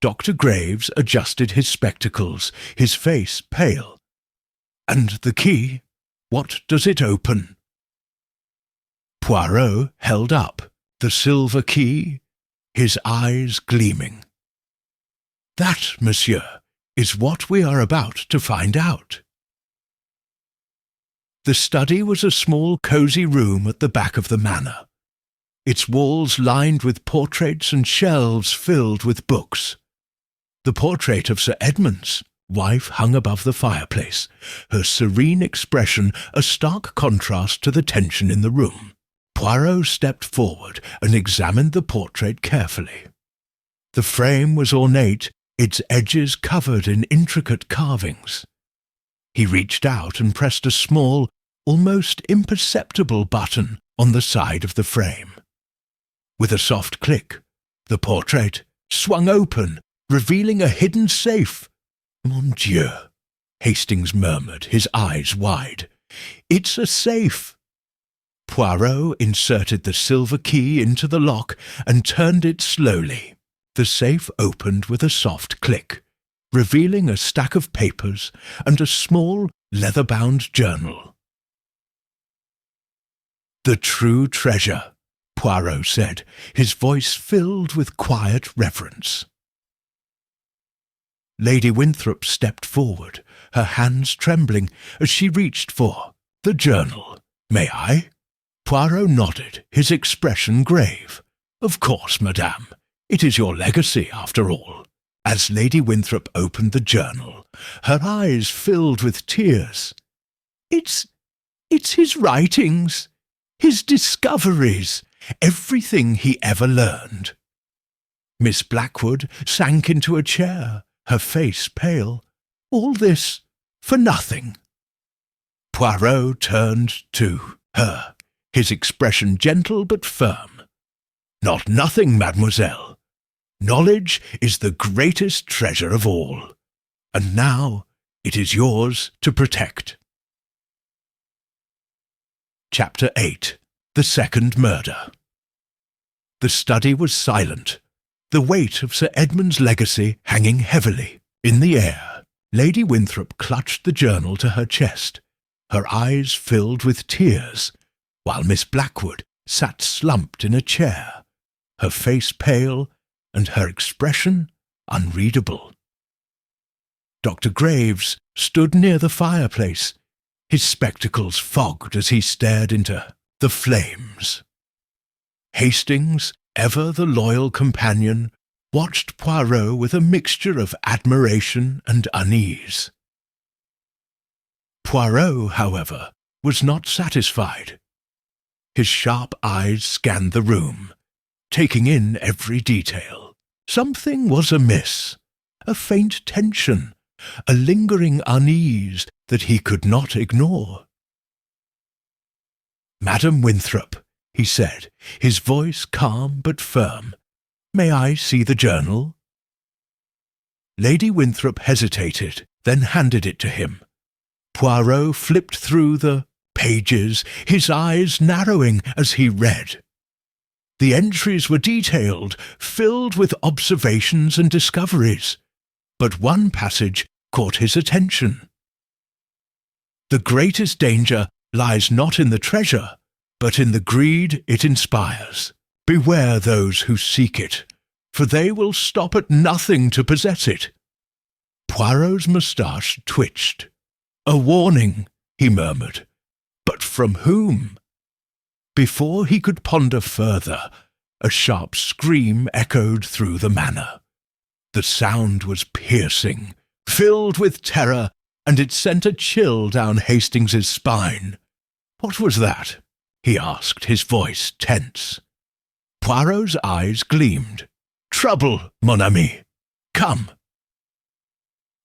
Dr. Graves adjusted his spectacles, his face pale. "And the key? What does it open?" Poirot held up the silver key, his eyes gleaming. "That, monsieur, is what we are about to find out." The study was a small, cosy room at the back of the manor, its walls lined with portraits and shelves filled with books. The portrait of Sir Edmund's wife hung above the fireplace, her serene expression a stark contrast to the tension in the room. Poirot stepped forward and examined the portrait carefully. The frame was ornate, its edges covered in intricate carvings. He reached out and pressed a small, almost imperceptible button on the side of the frame. With a soft click, the portrait swung open, revealing a hidden safe. "Mon Dieu," Hastings murmured, his eyes wide. "It's a safe." Poirot inserted the silver key into the lock and turned it slowly. The safe opened with a soft click, revealing a stack of papers and a small, leather-bound journal. "The true treasure," Poirot said, his voice filled with quiet reverence. Lady Winthrop stepped forward, her hands trembling as she reached for the journal. "May I?" Poirot nodded, his expression grave. "Of course, madame. It is your legacy, after all." As Lady Winthrop opened the journal, her eyes filled with tears. It's his writings, his discoveries, everything he ever learned." Miss Blackwood sank into a chair, her face pale. "All this for nothing." Poirot turned to her, his expression gentle but firm. "Not nothing, mademoiselle. Knowledge is the greatest treasure of all, and now it is yours to protect." Chapter 8. The Second Murder. The study was silent, the weight of Sir Edmund's legacy hanging heavily in the air. Lady Winthrop clutched the journal to her chest, her eyes filled with tears, while Miss Blackwood sat slumped in a chair, her face pale and her expression unreadable. Dr. Graves stood near the fireplace, his spectacles fogged as he stared into the flames. Hastings, ever the loyal companion, watched Poirot with a mixture of admiration and unease. Poirot, however, was not satisfied. His sharp eyes scanned the room, taking in every detail. Something was amiss, a faint tension, a lingering unease that he could not ignore. "Madam Winthrop," he said, his voice calm but firm, "may I see the journal?" Lady Winthrop hesitated, then handed it to him. Poirot flipped through the pages, his eyes narrowing as he read. The entries were detailed, filled with observations and discoveries, but one passage caught his attention. "The greatest danger lies not in the treasure, but in the greed it inspires. Beware those who seek it, for they will stop at nothing to possess it." Poirot's moustache twitched. "A warning," he murmured. "But from whom?" Before he could ponder further, a sharp scream echoed through the manor. The sound was piercing, filled with terror, and it sent a chill down Hastings's spine. "What was that?" he asked, his voice tense. Poirot's eyes gleamed. "Trouble, mon ami. Come."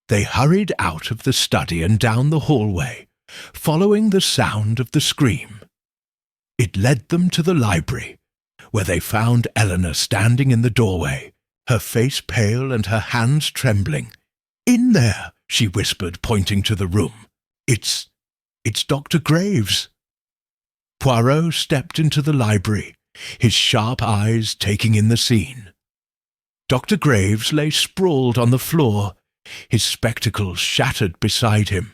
They hurried out of the study and down the hallway, following the sound of the scream. It led them to the library, where they found Eleanor standing in the doorway, her face pale and her hands trembling. "In there," she whispered, pointing to the room. It's Dr. Graves." Poirot stepped into the library, his sharp eyes taking in the scene. Dr. Graves lay sprawled on the floor, his spectacles shattered beside him.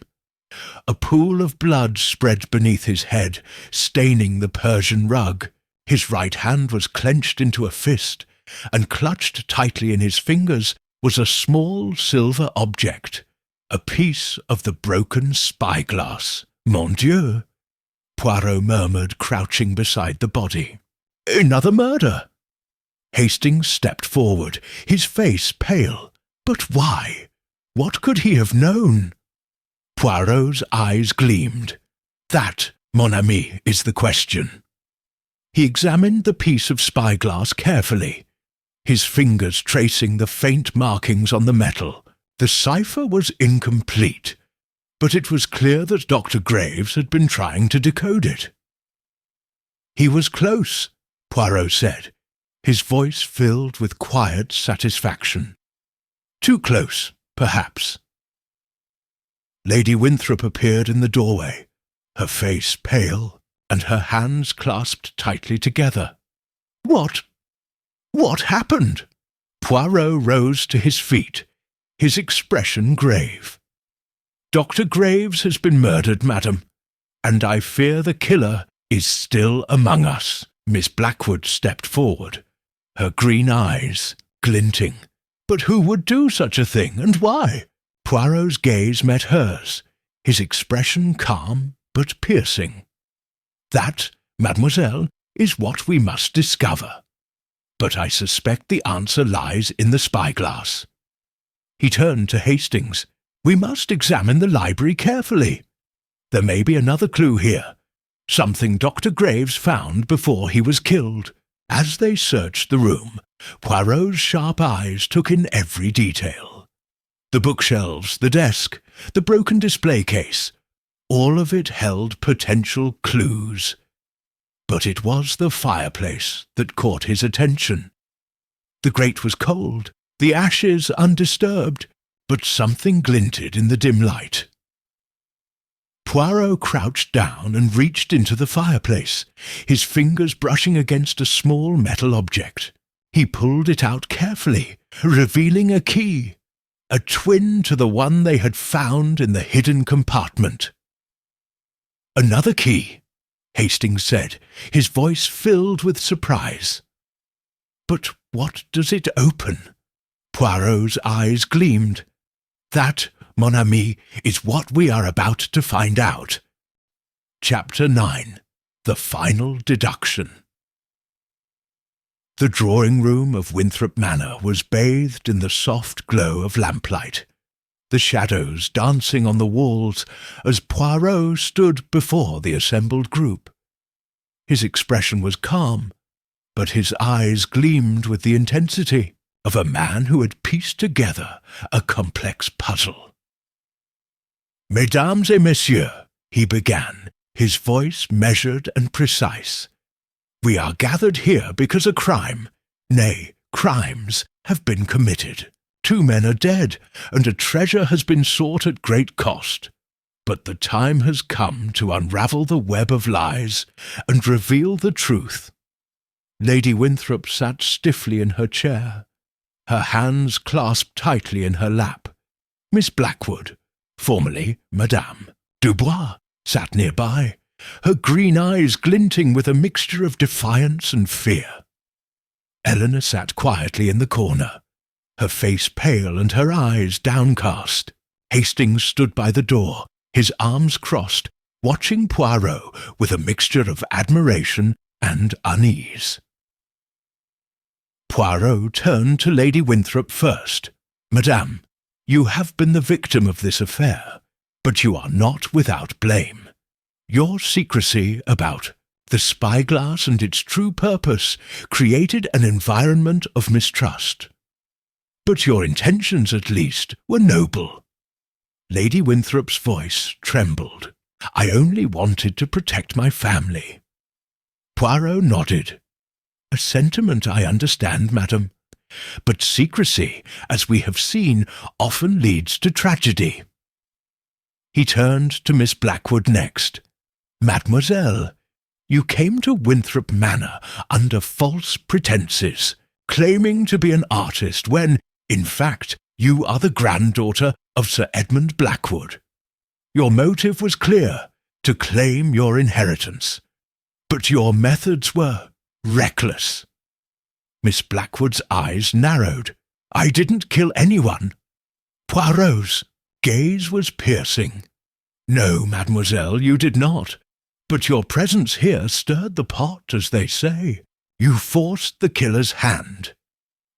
A pool of blood spread beneath his head, staining the Persian rug. His right hand was clenched into a fist, and clutched tightly in his fingers was a small silver object, a piece of the broken spyglass. "Mon Dieu!" Poirot murmured, crouching beside the body. "Another murder!" Hastings stepped forward, his face pale. But why? What could he have known? Poirot's eyes gleamed. "That, mon ami, is the question." He examined the piece of spyglass carefully, his fingers tracing the faint markings on the metal. The cipher was incomplete, but it was clear that Dr. Graves had been trying to decode it. "He was close," Poirot said, his voice filled with quiet satisfaction. "Too close, perhaps." Lady Winthrop appeared in the doorway, her face pale and her hands clasped tightly together. What happened?" Poirot rose to his feet, his expression grave. "Dr. Graves has been murdered, madam, and I fear the killer is still among us." Miss Blackwood stepped forward, her green eyes glinting. But who would do such a thing, and why? Poirot's gaze met hers, his expression calm but piercing. That, mademoiselle, is what we must discover. But I suspect the answer lies in the spyglass. He turned to Hastings. We must examine the library carefully. There may be another clue here, something Dr. Graves found before he was killed. As they searched the room, Poirot's sharp eyes took in every detail. The bookshelves, the desk, the broken display case, all of it held potential clues. But it was the fireplace that caught his attention. The grate was cold, the ashes undisturbed, but something glinted in the dim light. Poirot crouched down and reached into the fireplace, his fingers brushing against a small metal object. He pulled it out carefully, revealing a key, a twin to the one they had found in the hidden compartment. Another key, Hastings said, his voice filled with surprise. But what does it open? Poirot's eyes gleamed. That, mon ami, is what we are about to find out. Chapter 9. The Final Deduction. The drawing-room of Winthrop Manor was bathed in the soft glow of lamplight, the shadows dancing on the walls as Poirot stood before the assembled group. His expression was calm, but his eyes gleamed with the intensity of a man who had pieced together a complex puzzle. Mesdames et messieurs, he began, his voice measured and precise. We are gathered here because a crime, nay, crimes, have been committed. 2 men are dead, and a treasure has been sought at great cost. But the time has come to unravel the web of lies and reveal the truth. Lady Winthrop sat stiffly in her chair, her hands clasped tightly in her lap. Miss Blackwood, formerly Madame Dubois, sat nearby, her green eyes glinting with a mixture of defiance and fear. Eleanor sat quietly in the corner, her face pale and her eyes downcast. Hastings stood by the door, his arms crossed, watching Poirot with a mixture of admiration and unease. Poirot turned to Lady Winthrop first. Madame, you have been the victim of this affair, but you are not without blame. Your secrecy about the spyglass and its true purpose created an environment of mistrust. But your intentions, at least, were noble. Lady Winthrop's voice trembled. I only wanted to protect my family. Poirot nodded. A sentiment I understand, madam. But secrecy, as we have seen, often leads to tragedy. He turned to Miss Blackwood next. Mademoiselle, you came to Winthrop Manor under false pretences, claiming to be an artist when, in fact, you are the granddaughter of Sir Edmund Blackwood. Your motive was clear, to claim your inheritance. But your methods were reckless. Miss Blackwood's eyes narrowed. I didn't kill anyone. Poirot's gaze was piercing. No, mademoiselle, you did not. But your presence here stirred the pot, as they say. You forced the killer's hand.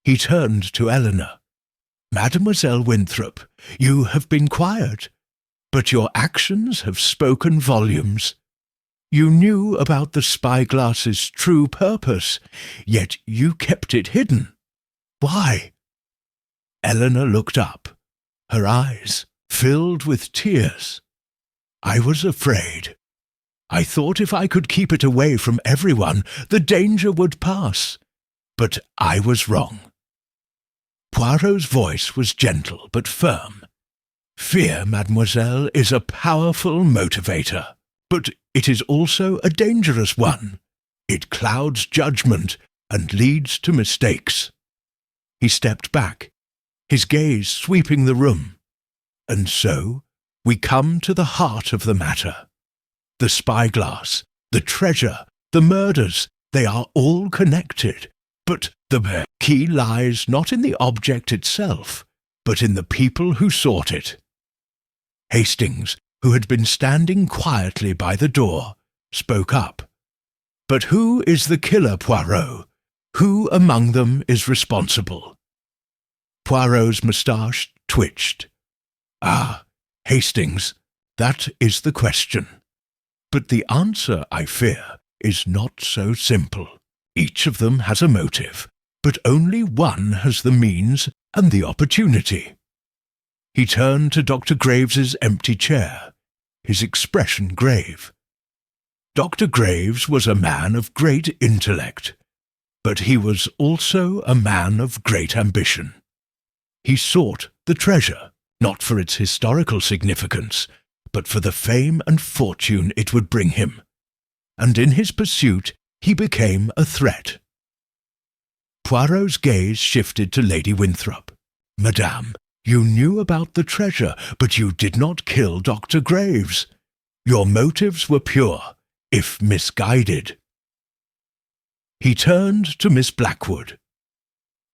He turned to Eleanor. Mademoiselle Winthrop, you have been quiet, but your actions have spoken volumes. You knew about the spyglass's true purpose, yet you kept it hidden. Why? Eleanor looked up, her eyes filled with tears. I was afraid. I thought if I could keep it away from everyone, the danger would pass. But I was wrong. Poirot's voice was gentle but firm. Fear, mademoiselle, is a powerful motivator, but it is also a dangerous one. It clouds judgment and leads to mistakes. He stepped back, his gaze sweeping the room. And so we come to the heart of the matter. The spyglass, the treasure, the murders, They are all connected, but the key lies not in the object itself, but in the people who sought it. Hastings, who had been standing quietly by the door, spoke up. "But who is the killer, Poirot? Who among them is responsible?" Poirot's moustache twitched. "Ah, Hastings, that is the question. But the answer, I fear, is not so simple. Each of them has a motive, but only one has the means and the opportunity." He turned to Dr. Graves's empty chair, his expression grave. Dr. Graves was a man of great intellect, but he was also a man of great ambition. He sought the treasure, not for its historical significance, but for the fame and fortune it would bring him, and in his pursuit he became a threat. Poirot's gaze shifted to Lady Winthrop. "Madame, you knew about the treasure, but you did not kill Dr. Graves. Your motives were pure, if misguided." He turned to Miss Blackwood.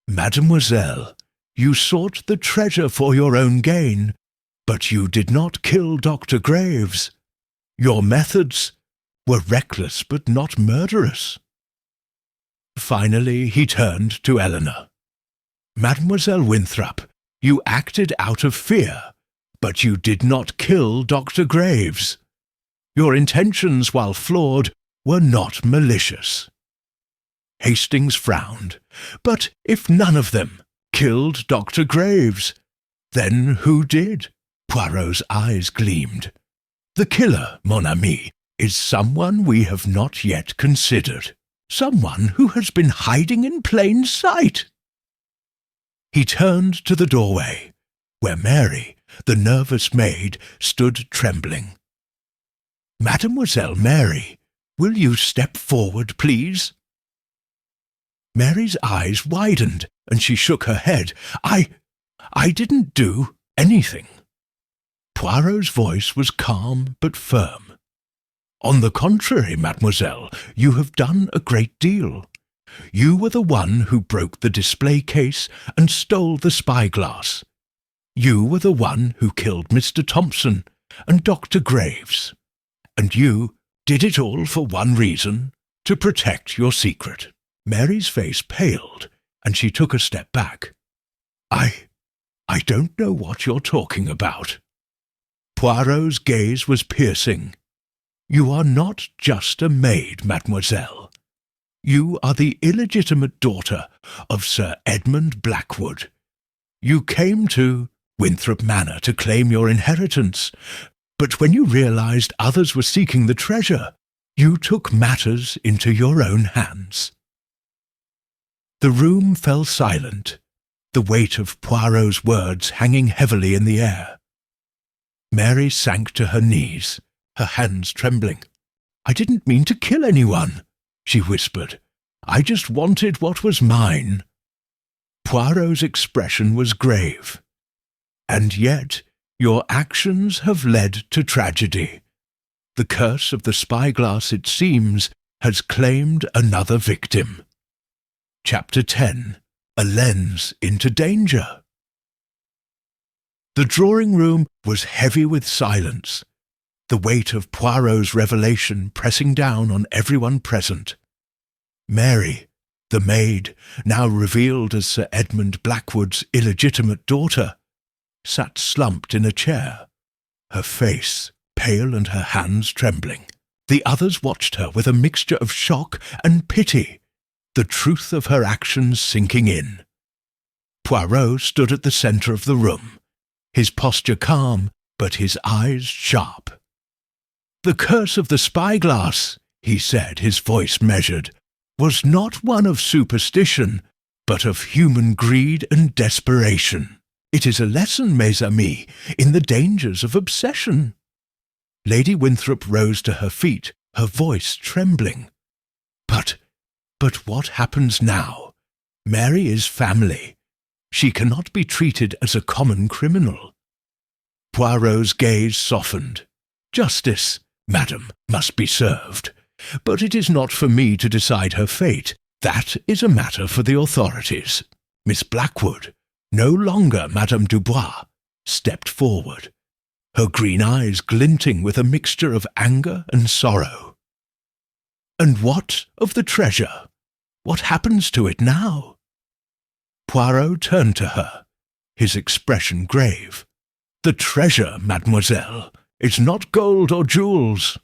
"Mademoiselle, you sought the treasure for your own gain, but you did not kill Dr. Graves. Your methods were reckless but not murderous." Finally he turned to Eleanor. "Mademoiselle Winthrop, you acted out of fear, but you did not kill Dr. Graves. Your intentions, while flawed, were not malicious." Hastings frowned. "But if none of them killed Dr. Graves, then who did?" Poirot's eyes gleamed. "The killer, mon ami, is someone we have not yet considered. Someone who has been hiding in plain sight." He turned to the doorway, where Mary, the nervous maid, stood trembling. "Mademoiselle Mary, will you step forward, please?" Mary's eyes widened, and she shook her head. I didn't do anything." Poirot's voice was calm but firm. "On the contrary, mademoiselle, you have done a great deal. You were the one who broke the display case and stole the spyglass. You were the one who killed Mr. Thompson and Dr. Graves. And you did it all for one reason, to protect your secret." Mary's face paled, and she took a step back. I don't know what you're talking about." Poirot's gaze was piercing. "You are not just a maid, mademoiselle. You are the illegitimate daughter of Sir Edmund Blackwood. You came to Winthrop Manor to claim your inheritance, but when you realized others were seeking the treasure, you took matters into your own hands." The room fell silent, the weight of Poirot's words hanging heavily in the air. Mary sank to her knees, her hands trembling. "I didn't mean to kill anyone," she whispered. "I just wanted what was mine." Poirot's expression was grave. "And yet your actions have led to tragedy. The curse of the spyglass, it seems, has claimed another victim." Chapter 10. A Lens into Danger. The drawing-room was heavy with silence, the weight of Poirot's revelation pressing down on everyone present. Mary, the maid, now revealed as Sir Edmund Blackwood's illegitimate daughter, sat slumped in a chair, her face pale and her hands trembling. The others watched her with a mixture of shock and pity, the truth of her actions sinking in. Poirot stood at the centre of the room, his posture calm, but his eyes sharp. "The curse of the spyglass," he said, his voice measured, "was not one of superstition, but of human greed and desperation. It is a lesson, mes amis, in the dangers of obsession." Lady Winthrop rose to her feet, her voice trembling. But what happens now? Mary is family. She cannot be treated as a common criminal." Poirot's gaze softened. "Justice, madam, must be served. but it is not for me to decide her fate. That is a matter for the authorities. Miss Blackwood, no longer Madame Dubois, stepped forward, her green eyes glinting with a mixture of anger and sorrow. "And what of the treasure? What happens to it now?" Poirot turned to her, his expression grave. "The treasure, mademoiselle, is not gold or jewels.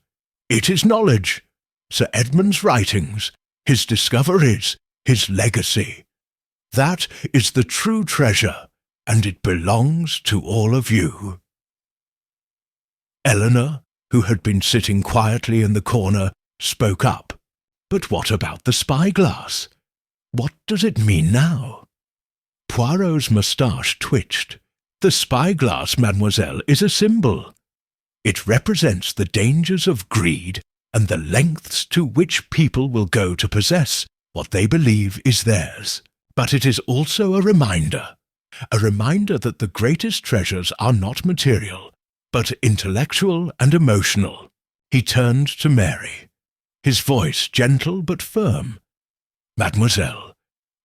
It is knowledge, Sir Edmund's writings, his discoveries, his legacy. That is the true treasure, and it belongs to all of you." Eleanor, who had been sitting quietly in the corner, spoke up. "But what about the spyglass? What does it mean now?" Poirot's moustache twitched. "The spyglass, mademoiselle, is a symbol. It represents the dangers of greed and the lengths to which people will go to possess what they believe is theirs. But it is also a reminder that the greatest treasures are not material, but intellectual and emotional." He turned to Mary, his voice gentle but firm. "Mademoiselle,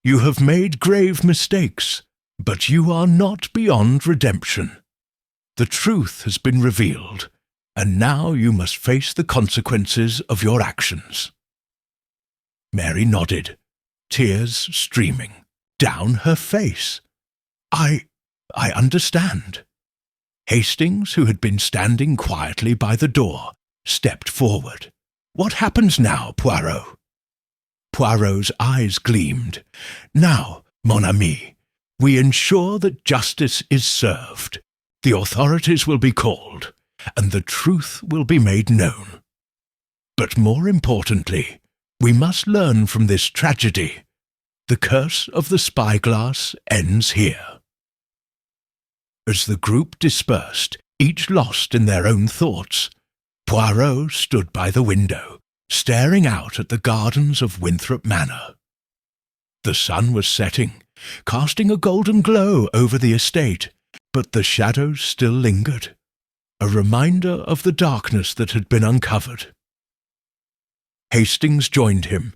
you have made grave mistakes, but you are not beyond redemption. The truth has been revealed, and now you must face the consequences of your actions." Mary nodded, tears streaming down her face. I understand." Hastings, who had been standing quietly by the door, stepped forward. "What happens now, Poirot?" Poirot's eyes gleamed. "Now, mon ami, we ensure that justice is served. The authorities will be called, and the truth will be made known. But more importantly, we must learn from this tragedy. The curse of the spyglass ends here." As the group dispersed, each lost in their own thoughts, Poirot stood by the window, staring out at the gardens of Winthrop Manor. The sun was setting, casting a golden glow over the estate, but the shadows still lingered, a reminder of the darkness that had been uncovered. Hastings joined him,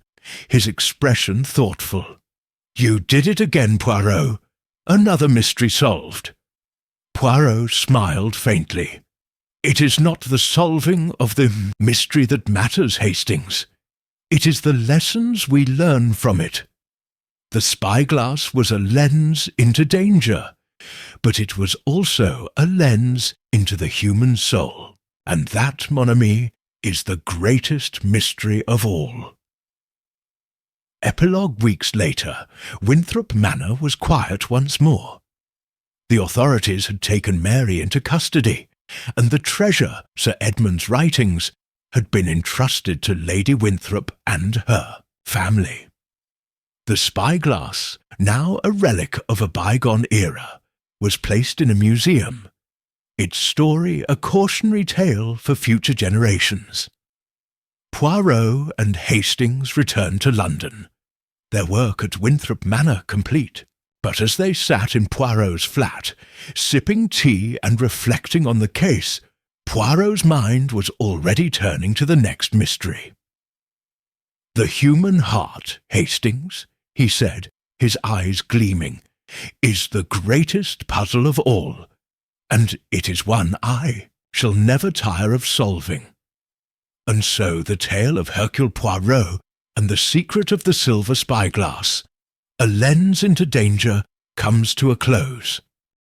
his expression thoughtful. "You did it again, Poirot. Another mystery solved." Poirot smiled faintly. "It is not the solving of the mystery that matters, Hastings. It is the lessons we learn from it. The spyglass was a lens into danger, but it was also a lens into the human soul, and that, mon ami, is the greatest mystery of all." Epilogue weeks later, Winthrop Manor was quiet once more. The authorities had taken Mary into custody, and the treasure, Sir Edmund's writings, had been entrusted to Lady Winthrop and her family. The spyglass, now a relic of a bygone era, was placed in a museum, its story a cautionary tale for future generations. Poirot and Hastings returned to London, their work at Winthrop Manor complete. But as they sat in Poirot's flat, sipping tea and reflecting on the case, Poirot's mind was already turning to the next mystery. "The human heart, Hastings," he said, his eyes gleaming, "is the greatest puzzle of all, and it is one I shall never tire of solving." And so the tale of Hercule Poirot and the secret of the silver spyglass, a lens into danger, comes to a close.